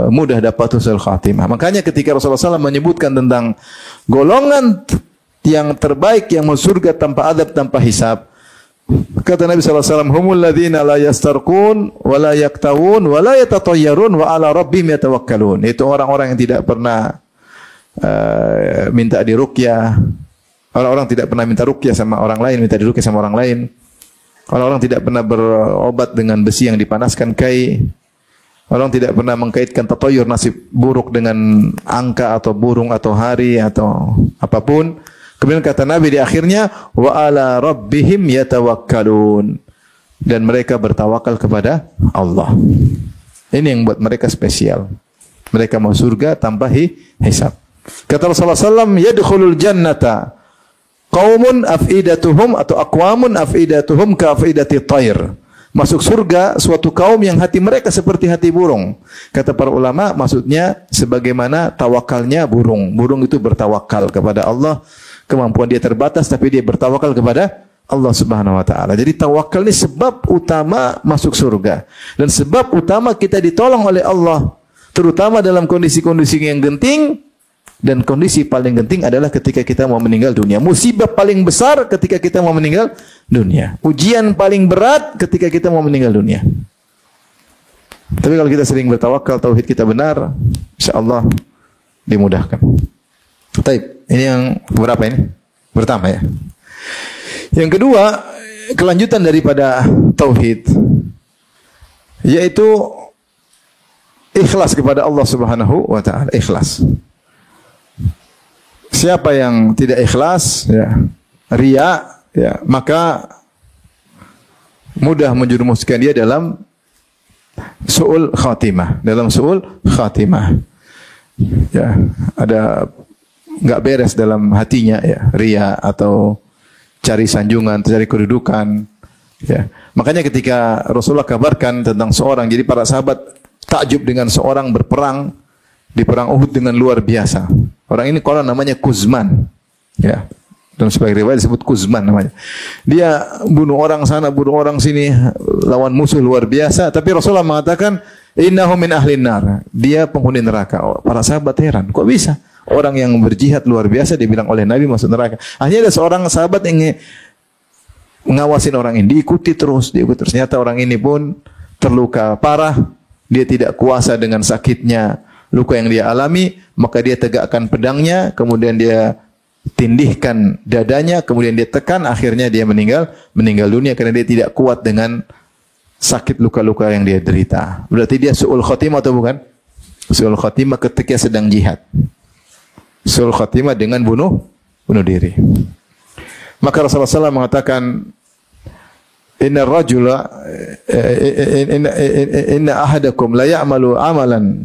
mudah dapat husnul khatimah. Makanya ketika Rasulullah SAW menyebutkan tentang golongan yang terbaik yang masuk surga tanpa adab, tanpa hisab, kata Nabi SAW, humul ladzina la yastarqun wa la yaktawun wa la yatatayyarun wa ala rabbihim yatawakkalun. Itu orang-orang yang tidak pernah minta diruqyah. Orang-orang tidak pernah minta ruqyah sama orang lain, minta diruqyah sama orang lain. Orang-orang tidak pernah berobat dengan besi yang dipanaskan kai. Orang tidak pernah mengkaitkan tatayyur, nasib buruk, dengan angka atau burung atau hari atau apapun. Kemudian kata Nabi di akhirnya, wa ala rabbihim yatawakkalun, dan mereka bertawakal kepada Allah. Ini yang buat mereka spesial. Mereka mau surga tanpa hisab. Kata Rasulullah SAW, yadkhulul jannata qaumun afidatuhum atau aqwamun afidatuhum ka afidati tayr. Masuk surga suatu kaum yang hati mereka seperti hati burung. Kata para ulama, maksudnya sebagaimana tawakalnya burung. Burung itu bertawakal kepada Allah. Kemampuan dia terbatas, tapi dia bertawakal kepada Allah Subhanahu wa taala. Jadi tawakal ini sebab utama masuk surga, dan sebab utama kita ditolong oleh Allah, terutama dalam kondisi-kondisi yang genting. Dan kondisi paling genting adalah ketika kita mau meninggal dunia. Musibah paling besar ketika kita mau meninggal dunia. Ujian paling berat ketika kita mau meninggal dunia. Tapi kalau kita sering bertawakal, tauhid kita benar, insyaallah dimudahkan. Baik, ini yang berapa ini? Pertama ya. Yang kedua, kelanjutan daripada tauhid, yaitu ikhlas kepada Allah Subhanahu wa taala. Ikhlas. Siapa yang tidak ikhlas, ya, riya, ya, maka mudah menjerumuskan dia dalam su'ul khatimah, Ya, ada nggak beres dalam hatinya, ya, riya atau cari sanjungan, cari kedudukan, ya. Makanya ketika Rasulullah kabarkan tentang seorang, jadi para sahabat takjub dengan seorang berperang di perang Uhud dengan luar biasa. Orang ini konon namanya Kuzman, ya. Dalam sebagai riwayat disebut Kuzman namanya. Dia bunuh orang sana, bunuh orang sini, lawan musuh luar biasa. Tapi Rasulullah mengatakan, innahu min ahlin nar. Dia penghuni neraka. Para sahabat heran, kok bisa? Orang yang berjihad luar biasa dibilang oleh Nabi masuk neraka. Akhirnya ada seorang sahabat yang mengawasin orang ini, diikuti terus. Ternyata orang ini pun terluka parah. Dia tidak kuasa dengan sakitnya, luka yang dia alami, maka dia tegakkan pedangnya, kemudian dia tindihkan dadanya, kemudian dia tekan, akhirnya dia meninggal dunia karena dia tidak kuat dengan sakit luka-luka yang dia derita. Berarti dia su'ul khatimah atau bukan? Su'ul khatimah ketika sedang jihad. Su'ul khatimah dengan bunuh diri. Maka Rasulullah SAW mengatakan, inna rajula inna ahadakum la ya'malu amalan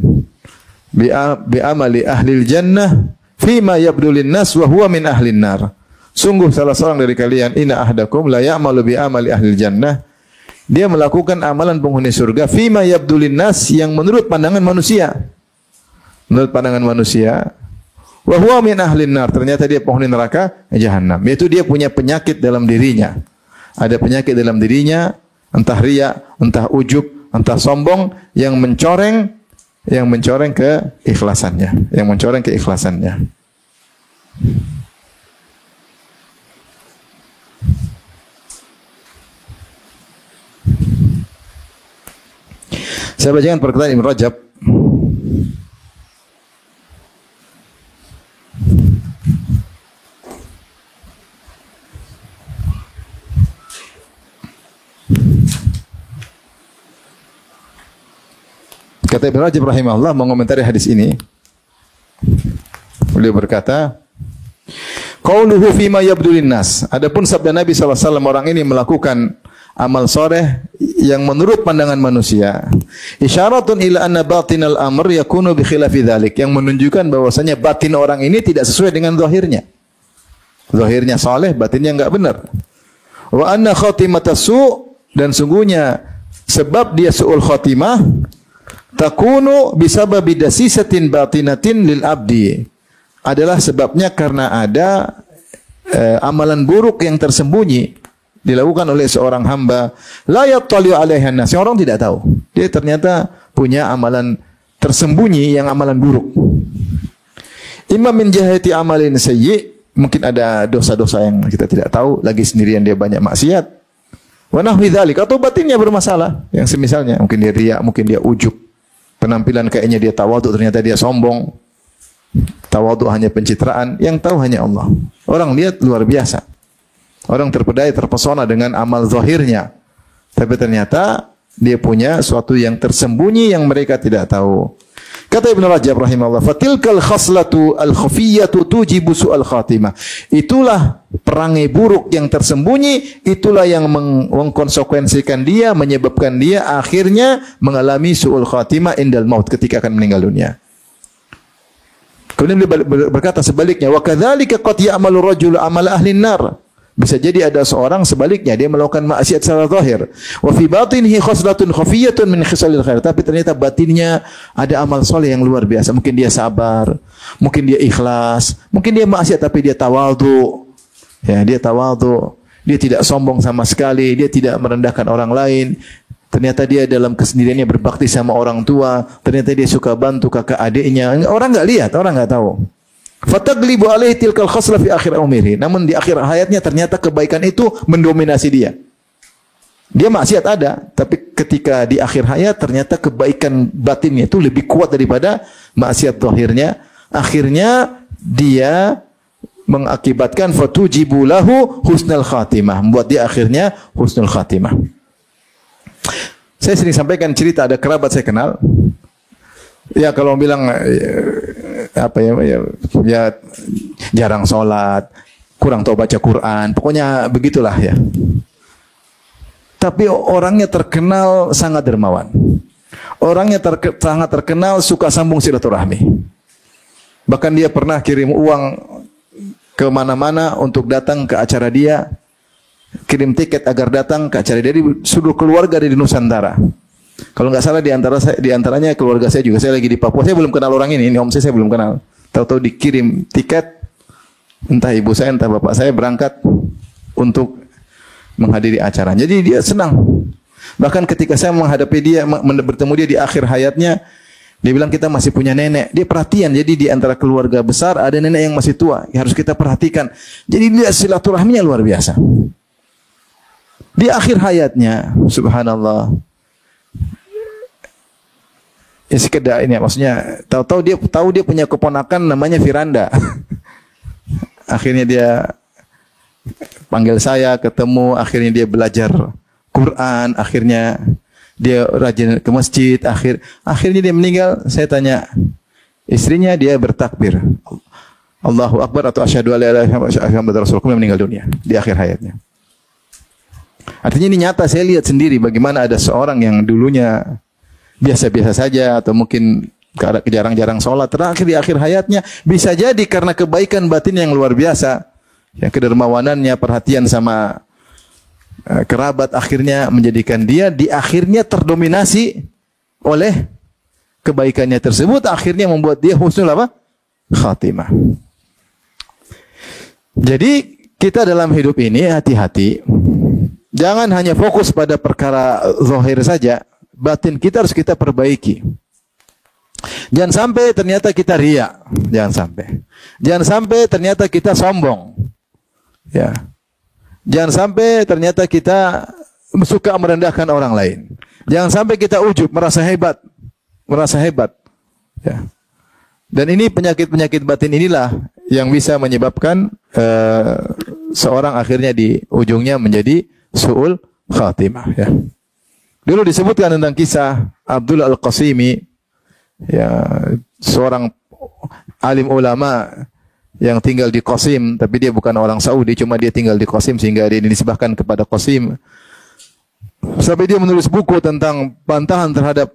bi amali ahli jannah fima yabdu linnas wa huwa min ahlin nar. Sungguh salah seorang dari kalian, inna ahadakum la ya'malu bi amali ahli jannah, dia melakukan amalan penghuni surga fima yabdu linnas, yang menurut pandangan manusia. Menurut pandangan manusia, wa huwa min ahlin nar, ternyata dia penghuni neraka jahanam. Yaitu dia punya penyakit dalam dirinya. Ada penyakit dalam dirinya, entah riya, entah ujub, entah sombong, yang mencoreng keikhlasannya, Saya bacakan perkataan Ibn Rajab. Kata Ibn Rajab rahimahullah mengomentari hadis ini. Beliau berkata, qauluhu fima yabdu linnas. Adapun sabda Nabi SAW, orang ini melakukan amal soleh yang menurut pandangan manusia. Isyaratun ila anna batinal amr yakunu bi khilafi dzalik, yang menunjukkan bahwasanya batin orang ini tidak sesuai dengan zahirnya. Zahirnya soleh, batinnya enggak benar. Wa anna khatimatas su', dan sungguhnya sebab dia su'ul khatimah takunu bisababi dasisatin batinatin lil abdi, adalah sebabnya karena ada amalan buruk yang tersembunyi dilakukan oleh seorang hamba, la yattali'u 'alaiha an-nas, orang tidak tahu. Dia ternyata punya amalan tersembunyi yang amalan buruk. Imam min jahati amalin sayyi, mungkin ada dosa-dosa yang kita tidak tahu, lagi sendirian dia banyak maksiat. Wa nahwi dzalik, atau batinnya bermasalah, yang semisalnya mungkin dia riya, mungkin dia ujub. Penampilan kayaknya dia tawadhu, ternyata dia sombong. Tawadhu hanya pencitraan, yang tahu hanya Allah. Orang lihat luar biasa. Orang terpedaya, terpesona dengan amal zahirnya. Tapi ternyata dia punya suatu yang tersembunyi yang mereka tidak tahu. Kata Ibn Rajab rahimahullah, fatilkal khaslatu al-khafiyyatu tujibu su'al khatimah. Itulah perangai buruk yang tersembunyi, itulah yang mengkonsekuensikan dia, menyebabkan dia akhirnya mengalami su'ul khatimah indal maut, ketika akan meninggal dunia. Kemudian beliau berkata sebaliknya, wa kadzalika qad ya'malu rajulu amal ahli nar. Bisa jadi ada seorang sebaliknya, dia melakukan maksiat secara zahir. Wa fi batinihi khaslatun khafiyyatun min khisalil khair. Tapi ternyata batinnya ada amal soleh yang luar biasa. Mungkin dia sabar, mungkin dia ikhlas, mungkin dia maksiat tapi dia tawadhu. Ya, dia tawadhu. Dia tidak sombong sama sekali, dia tidak merendahkan orang lain. Ternyata dia dalam kesendiriannya berbakti sama orang tua. Ternyata dia suka bantu kakak adiknya. Orang enggak lihat, orang enggak tahu. Fataglibu alaihi tilkal khaslah fi akhir umrihi. Namun di akhir hayatnya ternyata kebaikan itu mendominasi dia. Dia maksiat ada, tapi ketika di akhir hayat ternyata kebaikan batinnya itu lebih kuat daripada maksiat zahirnya. Akhirnya dia mengakibatkan fatujibu lahu husnul khatimah, membuat dia akhirnya husnul khatimah. Saya sering sampaikan cerita, ada kerabat saya kenal. Ya kalau bilang ya jarang sholat, kurang tahu baca Quran, pokoknya begitulah ya. Tapi orangnya terkenal sangat dermawan. Orangnya sangat terkenal suka sambung silaturahmi. Bahkan dia pernah kirim uang ke mana-mana untuk datang ke acara dia, kirim tiket agar datang ke acara dia di seluruh keluarga di Nusantara. Kalau nggak salah di antaranya keluarga saya juga. Saya lagi di Papua, saya belum kenal orang ini om saya belum kenal. Tahu-tahu dikirim tiket entah ibu saya, entah bapak saya berangkat untuk menghadiri acara. Jadi dia senang. Bahkan ketika saya menghadapi dia, bertemu dia di akhir hayatnya, dia bilang kita masih punya nenek. Dia perhatian. Jadi di antara keluarga besar ada nenek yang masih tua, yang harus kita perhatikan. Jadi dia silaturahminya luar biasa. Di akhir hayatnya, subhanallah. Ya sekedar ini, maksudnya tahu dia punya keponakan namanya Firanda. Akhirnya dia panggil saya, ketemu, akhirnya dia belajar Quran, akhirnya dia rajin ke masjid, akhirnya dia meninggal. Saya tanya istrinya, dia bertakbir Allahu Akbar atau asyhadu alla ilaha illallah wa asyhadu anna muhammadar rasulullah, meninggal dunia di akhir hayatnya. Artinya ini nyata, saya lihat sendiri bagaimana ada seorang yang dulunya biasa-biasa saja atau mungkin jarang-jarang sholat, terakhir di akhir hayatnya bisa jadi karena kebaikan batin yang luar biasa, yang kedermawanannya, perhatian sama kerabat, akhirnya menjadikan dia di akhirnya terdominasi oleh kebaikannya tersebut, akhirnya membuat dia husnul apa? Khatimah. Jadi kita dalam hidup ini hati-hati, jangan hanya fokus pada perkara zahir saja, batin kita harus kita perbaiki. Jangan sampai ternyata kita riya, jangan sampai. Jangan sampai ternyata kita sombong. Ya. Jangan sampai ternyata kita suka merendahkan orang lain. Jangan sampai kita ujub, merasa hebat. Merasa hebat. Ya. Dan ini penyakit-penyakit batin inilah yang bisa menyebabkan seorang akhirnya di ujungnya menjadi su'ul khatimah. Ya. Dulu disebutkan tentang kisah Abdullah Al-Qasimi, ya, seorang alim ulama yang tinggal di Qasim, tapi dia bukan orang Saudi, cuma dia tinggal di Qasim sehingga dia dinisbahkan kepada Qasim. Sampai dia menulis buku tentang bantahan terhadap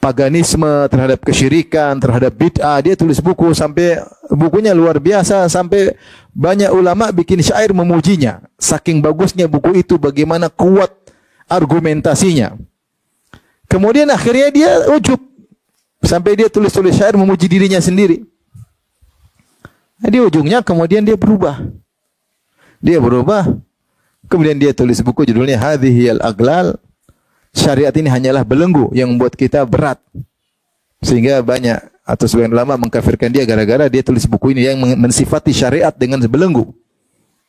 paganisme, terhadap kesyirikan, terhadap bid'ah. Dia tulis buku sampai bukunya luar biasa, sampai banyak ulama bikin syair memujinya. Saking bagusnya buku itu, bagaimana kuat argumentasinya. Kemudian akhirnya dia ujub sampai dia tulis-tulis syair memuji dirinya sendiri. Di ujungnya kemudian dia berubah. Dia berubah. Kemudian dia tulis buku judulnya Hadhihil Aglal. Syariat ini hanyalah belenggu yang membuat kita berat. Sehingga banyak atau sebagian ulama mengkafirkan dia gara-gara dia tulis buku ini yang mensifati syariat dengan belenggu.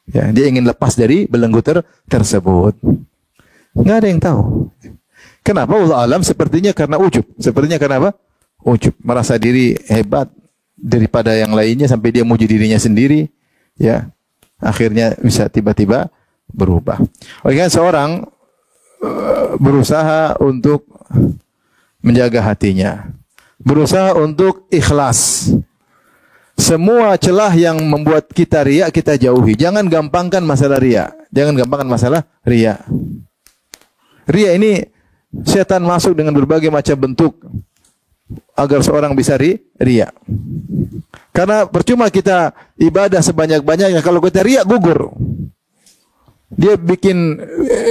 Ya, dia ingin lepas dari belenggu tersebut. Nggak ada yang tahu. Kenapa? Allah alam, sepertinya karena ujub. Sepertinya karena apa? Ujub. Merasa diri hebat daripada yang lainnya sampai dia muji dirinya sendiri. Ya, akhirnya bisa tiba-tiba berubah. Oleh karena seorang berusaha untuk menjaga hatinya, berusaha untuk ikhlas. Semua celah yang membuat kita riya kita jauhi. Jangan gampangkan masalah riya. Jangan gampangkan masalah riya. Riya ini setan masuk dengan berbagai macam bentuk agar seorang bisa riya. Karena percuma kita ibadah sebanyak-banyaknya kalau kita riya gugur. Dia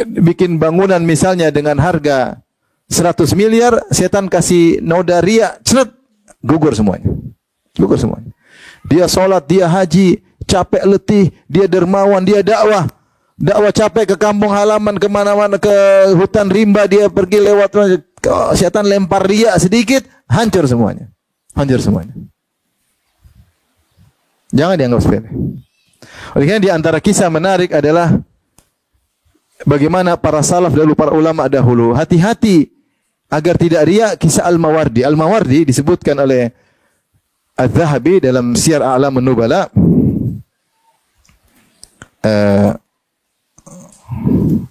bikin bangunan misalnya dengan harga 100 miliar, setan kasih noda riya, ceret, gugur semuanya. Gugur semuanya. Dia sholat, dia haji, capek letih, dia dermawan, dia dakwah. Dakwah capek ke kampung halaman, kemana-mana, ke hutan rimba, dia pergi lewat, setan lempar riya sedikit, hancur semuanya. Hancur semuanya. Jangan dianggap sepele. Oleh karena di antara kisah menarik adalah bagaimana para salaf dahulu, para ulama dahulu, hati-hati agar tidak riya. Kisah Al-Mawardi. Al-Mawardi disebutkan oleh Az-Zahabi dalam Siyar A'lamun Nubala.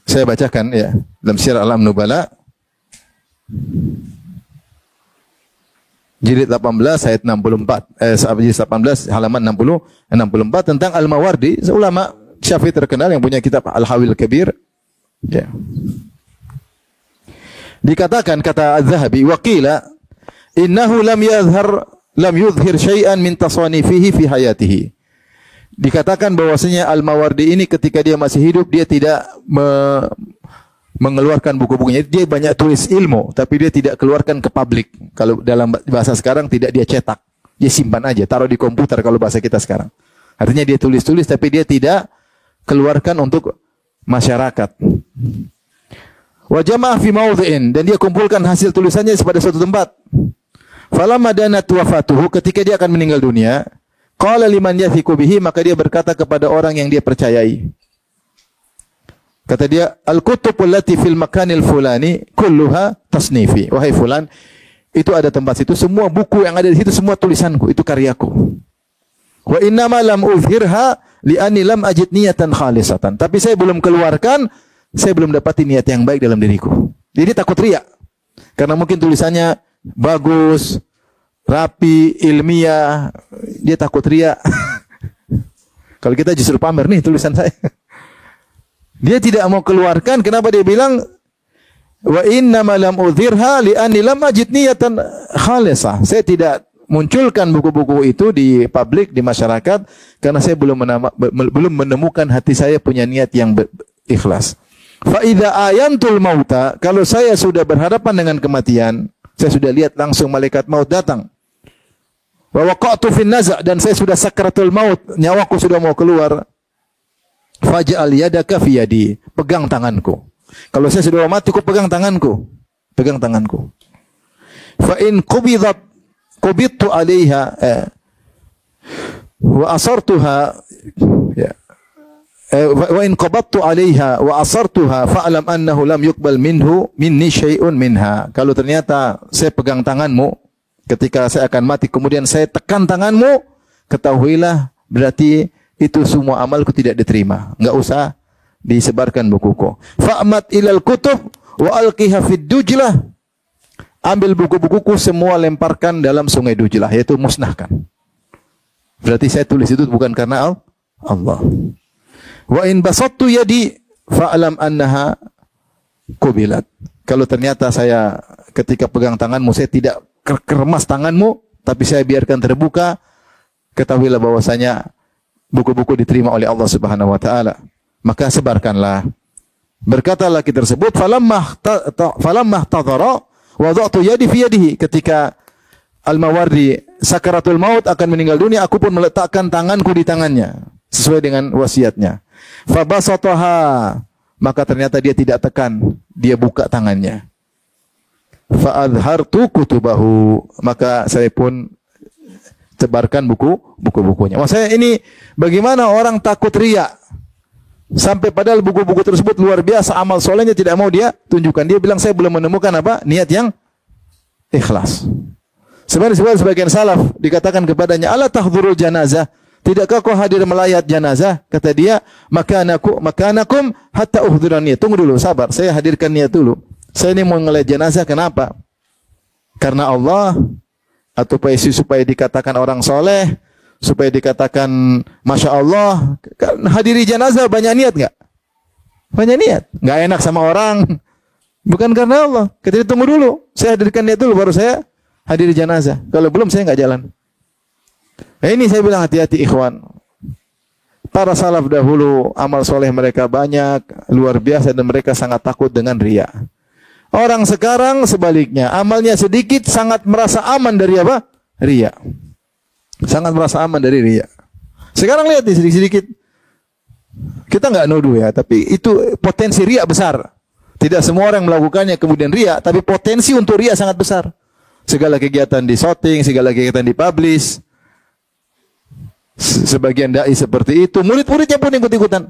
Saya bacakan ya, dalam Siyar A'lamun Nubala jilid 18 ayat 64, jilid 18 halaman 64 tentang Al-Mawardi, ulama Syafi'i terkenal yang punya kitab Al-Hawil Kabir. Ya. Dikatakan, kata Az-Zahabi, waqila innahu lam yudhhir syai'an min tasanifihi fi hayatihi. Dikatakan bahwasanya Al-Mawardi ini ketika dia masih hidup dia tidak mengeluarkan buku-bukunya. Dia banyak tulis ilmu tapi dia tidak keluarkan ke publik. Kalau dalam bahasa sekarang tidak dia cetak. Dia simpan aja, taruh di komputer kalau bahasa kita sekarang. Artinya dia tulis-tulis tapi dia tidak keluarkan untuk masyarakat. Wa jama'a fi mawdhi'in, dan dia kumpulkan hasil tulisannya pada suatu tempat. Falamma danat wafatuhu, ketika dia akan meninggal dunia, qala liman yathiqu bihi, maka dia berkata kepada orang yang dia percayai. Kata dia, al-kutubul lati fil makanil fulani kulluha tasnifi. Wahai fulan, itu ada tempat situ, semua buku yang ada di situ semua tulisanku, itu karyaku. Wa innama lam uzhirha li'anni lam ajid niyatan khalisatan. Tapi saya belum keluarkan, saya belum dapati niat yang baik dalam diriku. Jadi takut riya. Karena mungkin tulisannya bagus, rapi, ilmiah, dia takut riya. Kalau kita justru pamer, nih tulisan saya. Dia tidak mau keluarkan, kenapa dia bilang wa innama lam uzhirha li'anni lam ajid niyatan khalisah. Saya tidak munculkan buku-buku itu di publik, di masyarakat, karena saya belum menemukan hati saya punya niat yang ikhlas. Fa idza ayantul mauta, kalau saya sudah berhadapan dengan kematian, saya sudah lihat langsung malaikat maut datang. Wa waqa'tu fin naza', dan saya sudah sakratul maut, nyawaku sudah mau keluar. Faj'al yadaka fi yadi, pegang tanganku. Kalau saya sudah mati, kau pegang tanganku. Pegang tanganku. Fa in qubidtu 'alaiha wa asartuha, ya. Wa in qabattu 'alaiha wa asartuha fa'lam annahu lam yuqbal minni syai'un minha. Kalau ternyata saya pegang tanganmu ketika saya akan mati, kemudian saya tekan tanganmu, ketahuilah berarti itu semua amalku tidak diterima. Enggak usah disebarkan bukuku. Fa'mat ilal kutub wa alqiha fid dujlah. Ambil buku-bukuku semua, lemparkan dalam sungai Dujlah, yaitu musnahkan. Berarti saya tulis itu bukan karena Allah. Wa in basattu yadi fa'lam annaha qubilat. Kalau ternyata saya ketika pegang tanganmu saya tidak keremas tanganmu, tapi saya biarkan terbuka, ketahuilah bahwasanya buku-buku diterima oleh Allah Subhanahu wa taala. Maka sebarkanlah. Berkata laki tersebut, falamma tadhara wada'tu yadi fi yadihi, ketika Al-Mawardi sakaratul maut akan meninggal dunia, aku pun meletakkan tanganku di tangannya sesuai dengan wasiatnya. Fabasataha, maka ternyata dia tidak tekan, dia buka tangannya. Fa'adhartu kutubahu, maka saya pun sebarkan buku-bukunya. Maksudnya ini bagaimana orang takut riya sampai padahal buku-buku tersebut luar biasa, amal solehnya tidak mau dia tunjukkan. Dia bilang saya belum menemukan apa? Niat yang ikhlas. Sebenarnya sebagian salaf dikatakan kepadanya, ala tahdhurul janazah, tidakkah kau hadir melayat janazah? Kata dia, makanakum hatta uhdhurani. Tunggu dulu, sabar, saya hadirkan niat dulu. Saya ini mau ngelayat janazah, kenapa? Karena Allah, atau supaya dikatakan orang soleh, supaya dikatakan Masya Allah. Hadiri janazah banyak niat nggak? Banyak niat. Nggak enak sama orang, bukan karena Allah. Kita tunggu dulu, saya hadirkan niat dulu, baru saya hadiri janazah. Kalau belum, saya nggak jalan. Nah, ini saya bilang hati-hati ikhwan. Para salaf dahulu amal soleh mereka banyak, luar biasa, dan mereka sangat takut dengan riya. Orang sekarang sebaliknya, amalnya sedikit, sangat merasa aman dari apa? Riya. Sangat merasa aman dari riya. Sekarang lihat nih sedikit-sedikit. Kita nggak nuduh ya, tapi itu potensi riya besar. Tidak semua orang melakukannya kemudian riya, tapi potensi untuk riya sangat besar. Segala kegiatan di shooting, segala kegiatan di publish. Sebagian dai seperti itu, murid-muridnya pun ikut-ikutan.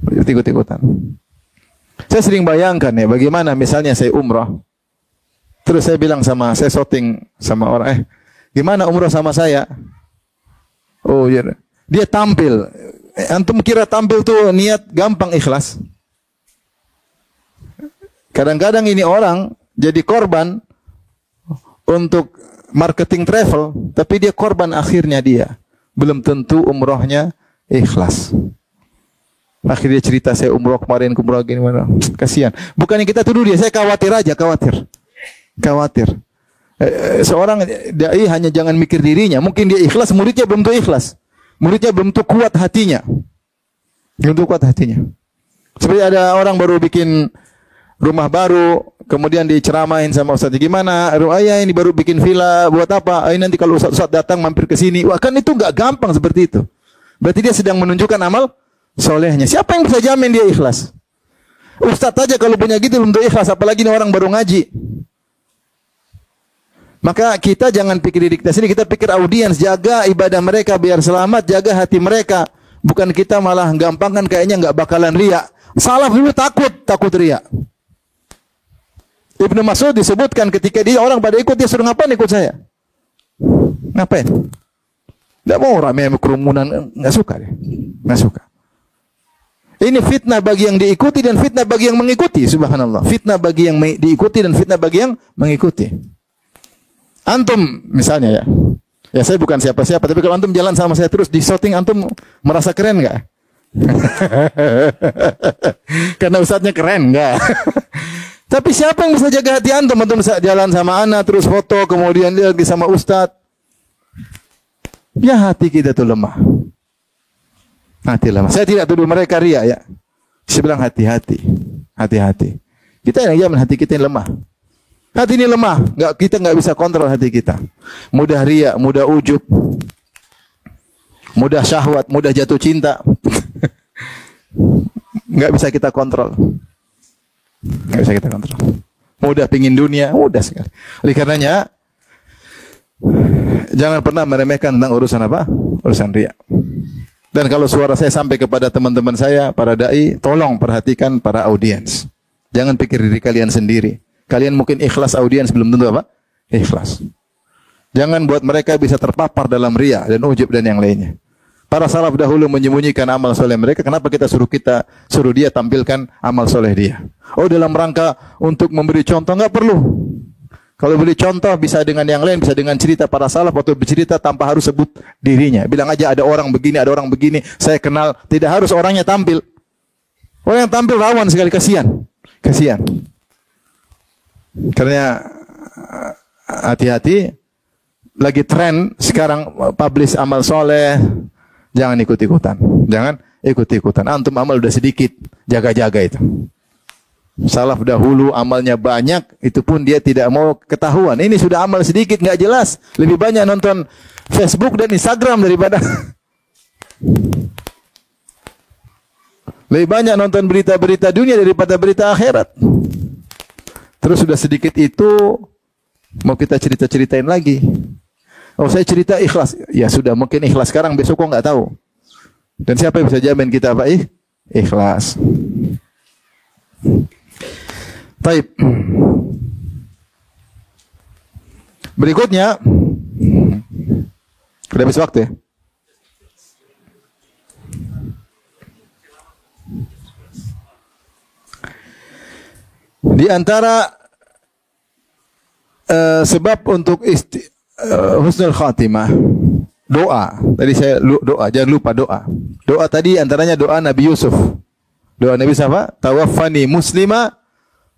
Ikut-ikutan. Saya sering bayangkan ya, bagaimana misalnya saya umrah. Terus saya bilang saya shooting sama orang, gimana umrah sama saya? Oh ya, dia tampil. Antum kira tampil tuh niat gampang ikhlas? Kadang-kadang ini orang jadi korban untuk marketing travel, tapi dia korban akhirnya dia. Belum tentu umrohnya ikhlas. Akhirnya cerita, saya umroh kemarin, umroh gimana? Kasihan. Bukannya kita tuduh dia, saya khawatir aja, khawatir. Seorang dai hanya jangan mikir dirinya. Mungkin dia ikhlas, muridnya belum tentu ikhlas. Muridnya belum tentu kuat hatinya. Belum tentu kuat hatinya. Seperti ada orang baru bikin rumah baru, kemudian diceramain sama ustaz, gimana? Ayah ini baru bikin villa, buat apa? Nanti kalau ustaz datang mampir ke sini. Wah, kan itu enggak gampang seperti itu. Berarti dia sedang menunjukkan amal solehnya. Siapa yang bisa jamin dia ikhlas? Ustaz aja kalau punya gitu belum ikhlas, apalagi ini orang baru ngaji. Maka kita jangan pikir diri kita sendiri, kita pikir audiens, jaga ibadah mereka biar selamat, jaga hati mereka. Bukan kita malah gampang kan kayaknya enggak bakalan riya. Salaf dulu takut riya. Ibnu Mas'ud disebutkan ketika dia orang pada ikut, dia suruh ngapain ikut saya? Ngapain? Enggak mau ramai kerumunan, enggak suka dia. Enggak suka. Ini fitnah bagi yang diikuti dan fitnah bagi yang mengikuti, subhanallah. Fitnah bagi yang diikuti dan fitnah bagi yang mengikuti. Antum misalnya ya. Ya saya bukan siapa-siapa, tapi kalau antum jalan sama saya terus di shooting, antum merasa keren enggak? Karena ustadznya keren enggak? Tapi siapa yang bisa jaga hati antum? Antum bisa jalan sama ana terus foto, kemudian lihat sama ustadz. Ya hati kita tuh lemah. Hati lemah. Saya tidak tuduh mereka riya ya. Saya bilang hati-hati. Hati-hati. Kita yang jamin hati kita yang lemah. Hati ini lemah, kita nggak bisa kontrol hati kita. Mudah riya, mudah ujub, mudah syahwat, mudah jatuh cinta. Nggak bisa kita kontrol. Nggak bisa kita kontrol. Mudah pingin dunia, mudah sekali. Oleh karenanya, jangan pernah meremehkan tentang urusan apa? Urusan riya. Dan kalau suara saya sampai kepada teman-teman saya, para dai, tolong perhatikan para audiens. Jangan pikir diri kalian sendiri. Kalian mungkin ikhlas, audiens belum tentu apa? Ikhlas. Jangan buat mereka bisa terpapar dalam riya dan ujub dan yang lainnya. Para salaf dahulu menyembunyikan amal soleh mereka. Kenapa kita suruh dia tampilkan amal soleh dia? Oh, dalam rangka untuk memberi contoh, enggak perlu. Kalau beri contoh bisa dengan yang lain, bisa dengan cerita para salaf atau bercerita tanpa harus sebut dirinya. Bilang aja ada orang begini, ada orang begini, saya kenal. Tidak harus orangnya tampil. Orang yang tampil rawan sekali, kasihan. Kasihan. Karena hati-hati, lagi tren sekarang publish amal soleh, jangan ikut-ikutan. Jangan ikut-ikutan. Antum amal udah sedikit, jaga-jaga itu. Salaf dahulu amalnya banyak, itu pun dia tidak mau ketahuan. Ini sudah amal sedikit, nggak jelas. Lebih banyak nonton Facebook dan Instagram daripada lebih banyak nonton berita-berita dunia daripada berita akhirat. Terus sudah sedikit itu, mau kita cerita-ceritain lagi. Oh, saya cerita ikhlas. Ya sudah, mungkin ikhlas sekarang, besok kok nggak tahu. Dan siapa yang bisa jamin kita apa? Ikhlas. Baik. Berikutnya, udah habis waktu ya? Di antara sebab untuk husnul khatimah, doa. Tadi saya doa, jangan lupa doa. Doa tadi antaranya doa Nabi Yusuf. Doa Nabi siapa? Tawaffani muslima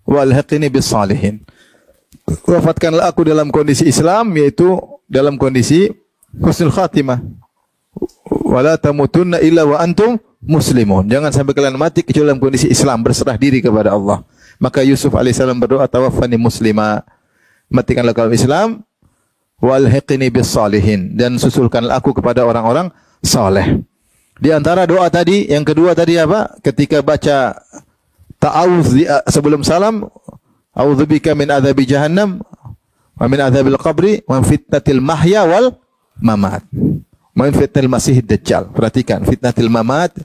walhiqni bis salihin. Wafatkanlah aku dalam kondisi Islam, yaitu dalam kondisi husnul khatimah. Wala tamutunna illa wa antum muslimun. Jangan sampai kalian mati kecuali dalam kondisi Islam, berserah diri kepada Allah. Maka Yusuf alaihissalam berdoa, tawaffani muslima, matikanlah kalau Islam, walhiqni bis salihin, dan susulkanlah aku kepada orang-orang saleh. Di antara doa tadi, yang kedua tadi apa? Ketika baca ta'awudz sebelum salam, a'udzubika min adzabi jahannam wa min adzabil qabri wa min fitnatil mahya wal mamat. Wa min fitnatil masihid dajjal. Perhatikan, fitnatil mamat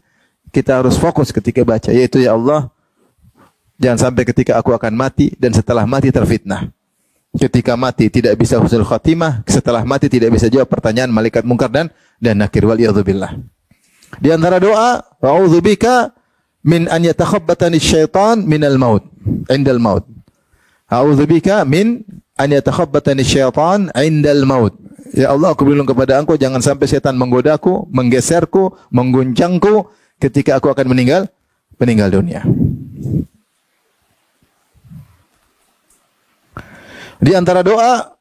kita harus fokus ketika baca, yaitu ya Allah, jangan sampai ketika aku akan mati dan setelah mati terfitnah. Ketika mati tidak bisa husnul khatimah, setelah mati tidak bisa jawab pertanyaan malaikat mungkar dan nakir, wal iyadzubillah. Di antara doa, a'udzubika min an yatakhabbatani syaitan minal maut, indal maut. A'udzubika min an yatakhabbatani syaitan indal maut. Ya Allah, aku berlindung kepada Engkau jangan sampai setan menggodaku, menggeserku, mengguncangku ketika aku akan meninggal dunia. Di antara doa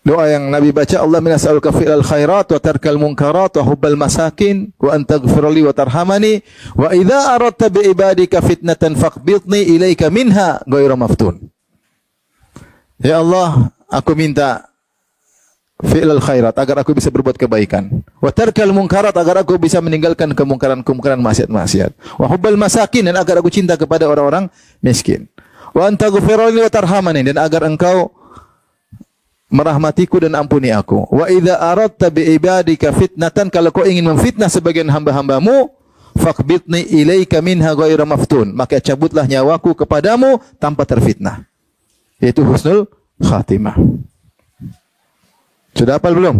Doa yang Nabi baca, Allahumma nas'aluka fi'lal khairat wa tarkal munkarat wa hubbal masakin wa an taghfirli wa tarhamani wa idza aradta bi ibadika fitnatan faqbidni ilaika minha ghairu maftun. Ya Allah, aku minta fi'lal khairat agar aku bisa berbuat kebaikan. Wa tarkal munkarat agar aku bisa meninggalkan kemungkaran-kemungkaran maksiat-maksiat. Wa hubbal masakin dan agar aku cinta kepada orang-orang miskin. Wa an taghfirli wa tarhamani dan agar engkau merahmatiku dan ampuni aku. Wa idza aradta bi ibadika fitnatan, kalau kau ingin memfitnah sebagian hamba-hambamu, faqbidni ilaika minha ghairu maftun, maka cabutlah nyawaku kepadamu tanpa terfitnah. Yaitu husnul khatimah. Sudah hafal belum?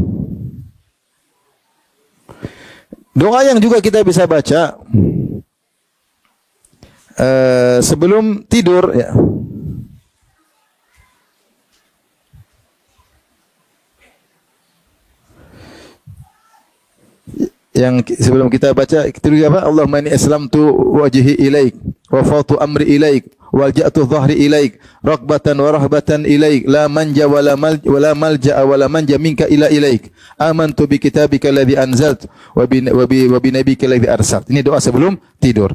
Doa yang juga kita bisa baca sebelum tidur ya. Yang sebelum kita baca itu apa? Allahumma inni aslamtu wajhi ilaik wa fawtu amri ilaik walja'tu dhahri ilaik raghbatan wa rahbatan ilaik la manja wa la malja wa la manja minka ila ilaik amantu bi kitabika alladhi anzalt wa bi nabiyyika alladhi arsalt. Ini doa sebelum tidur.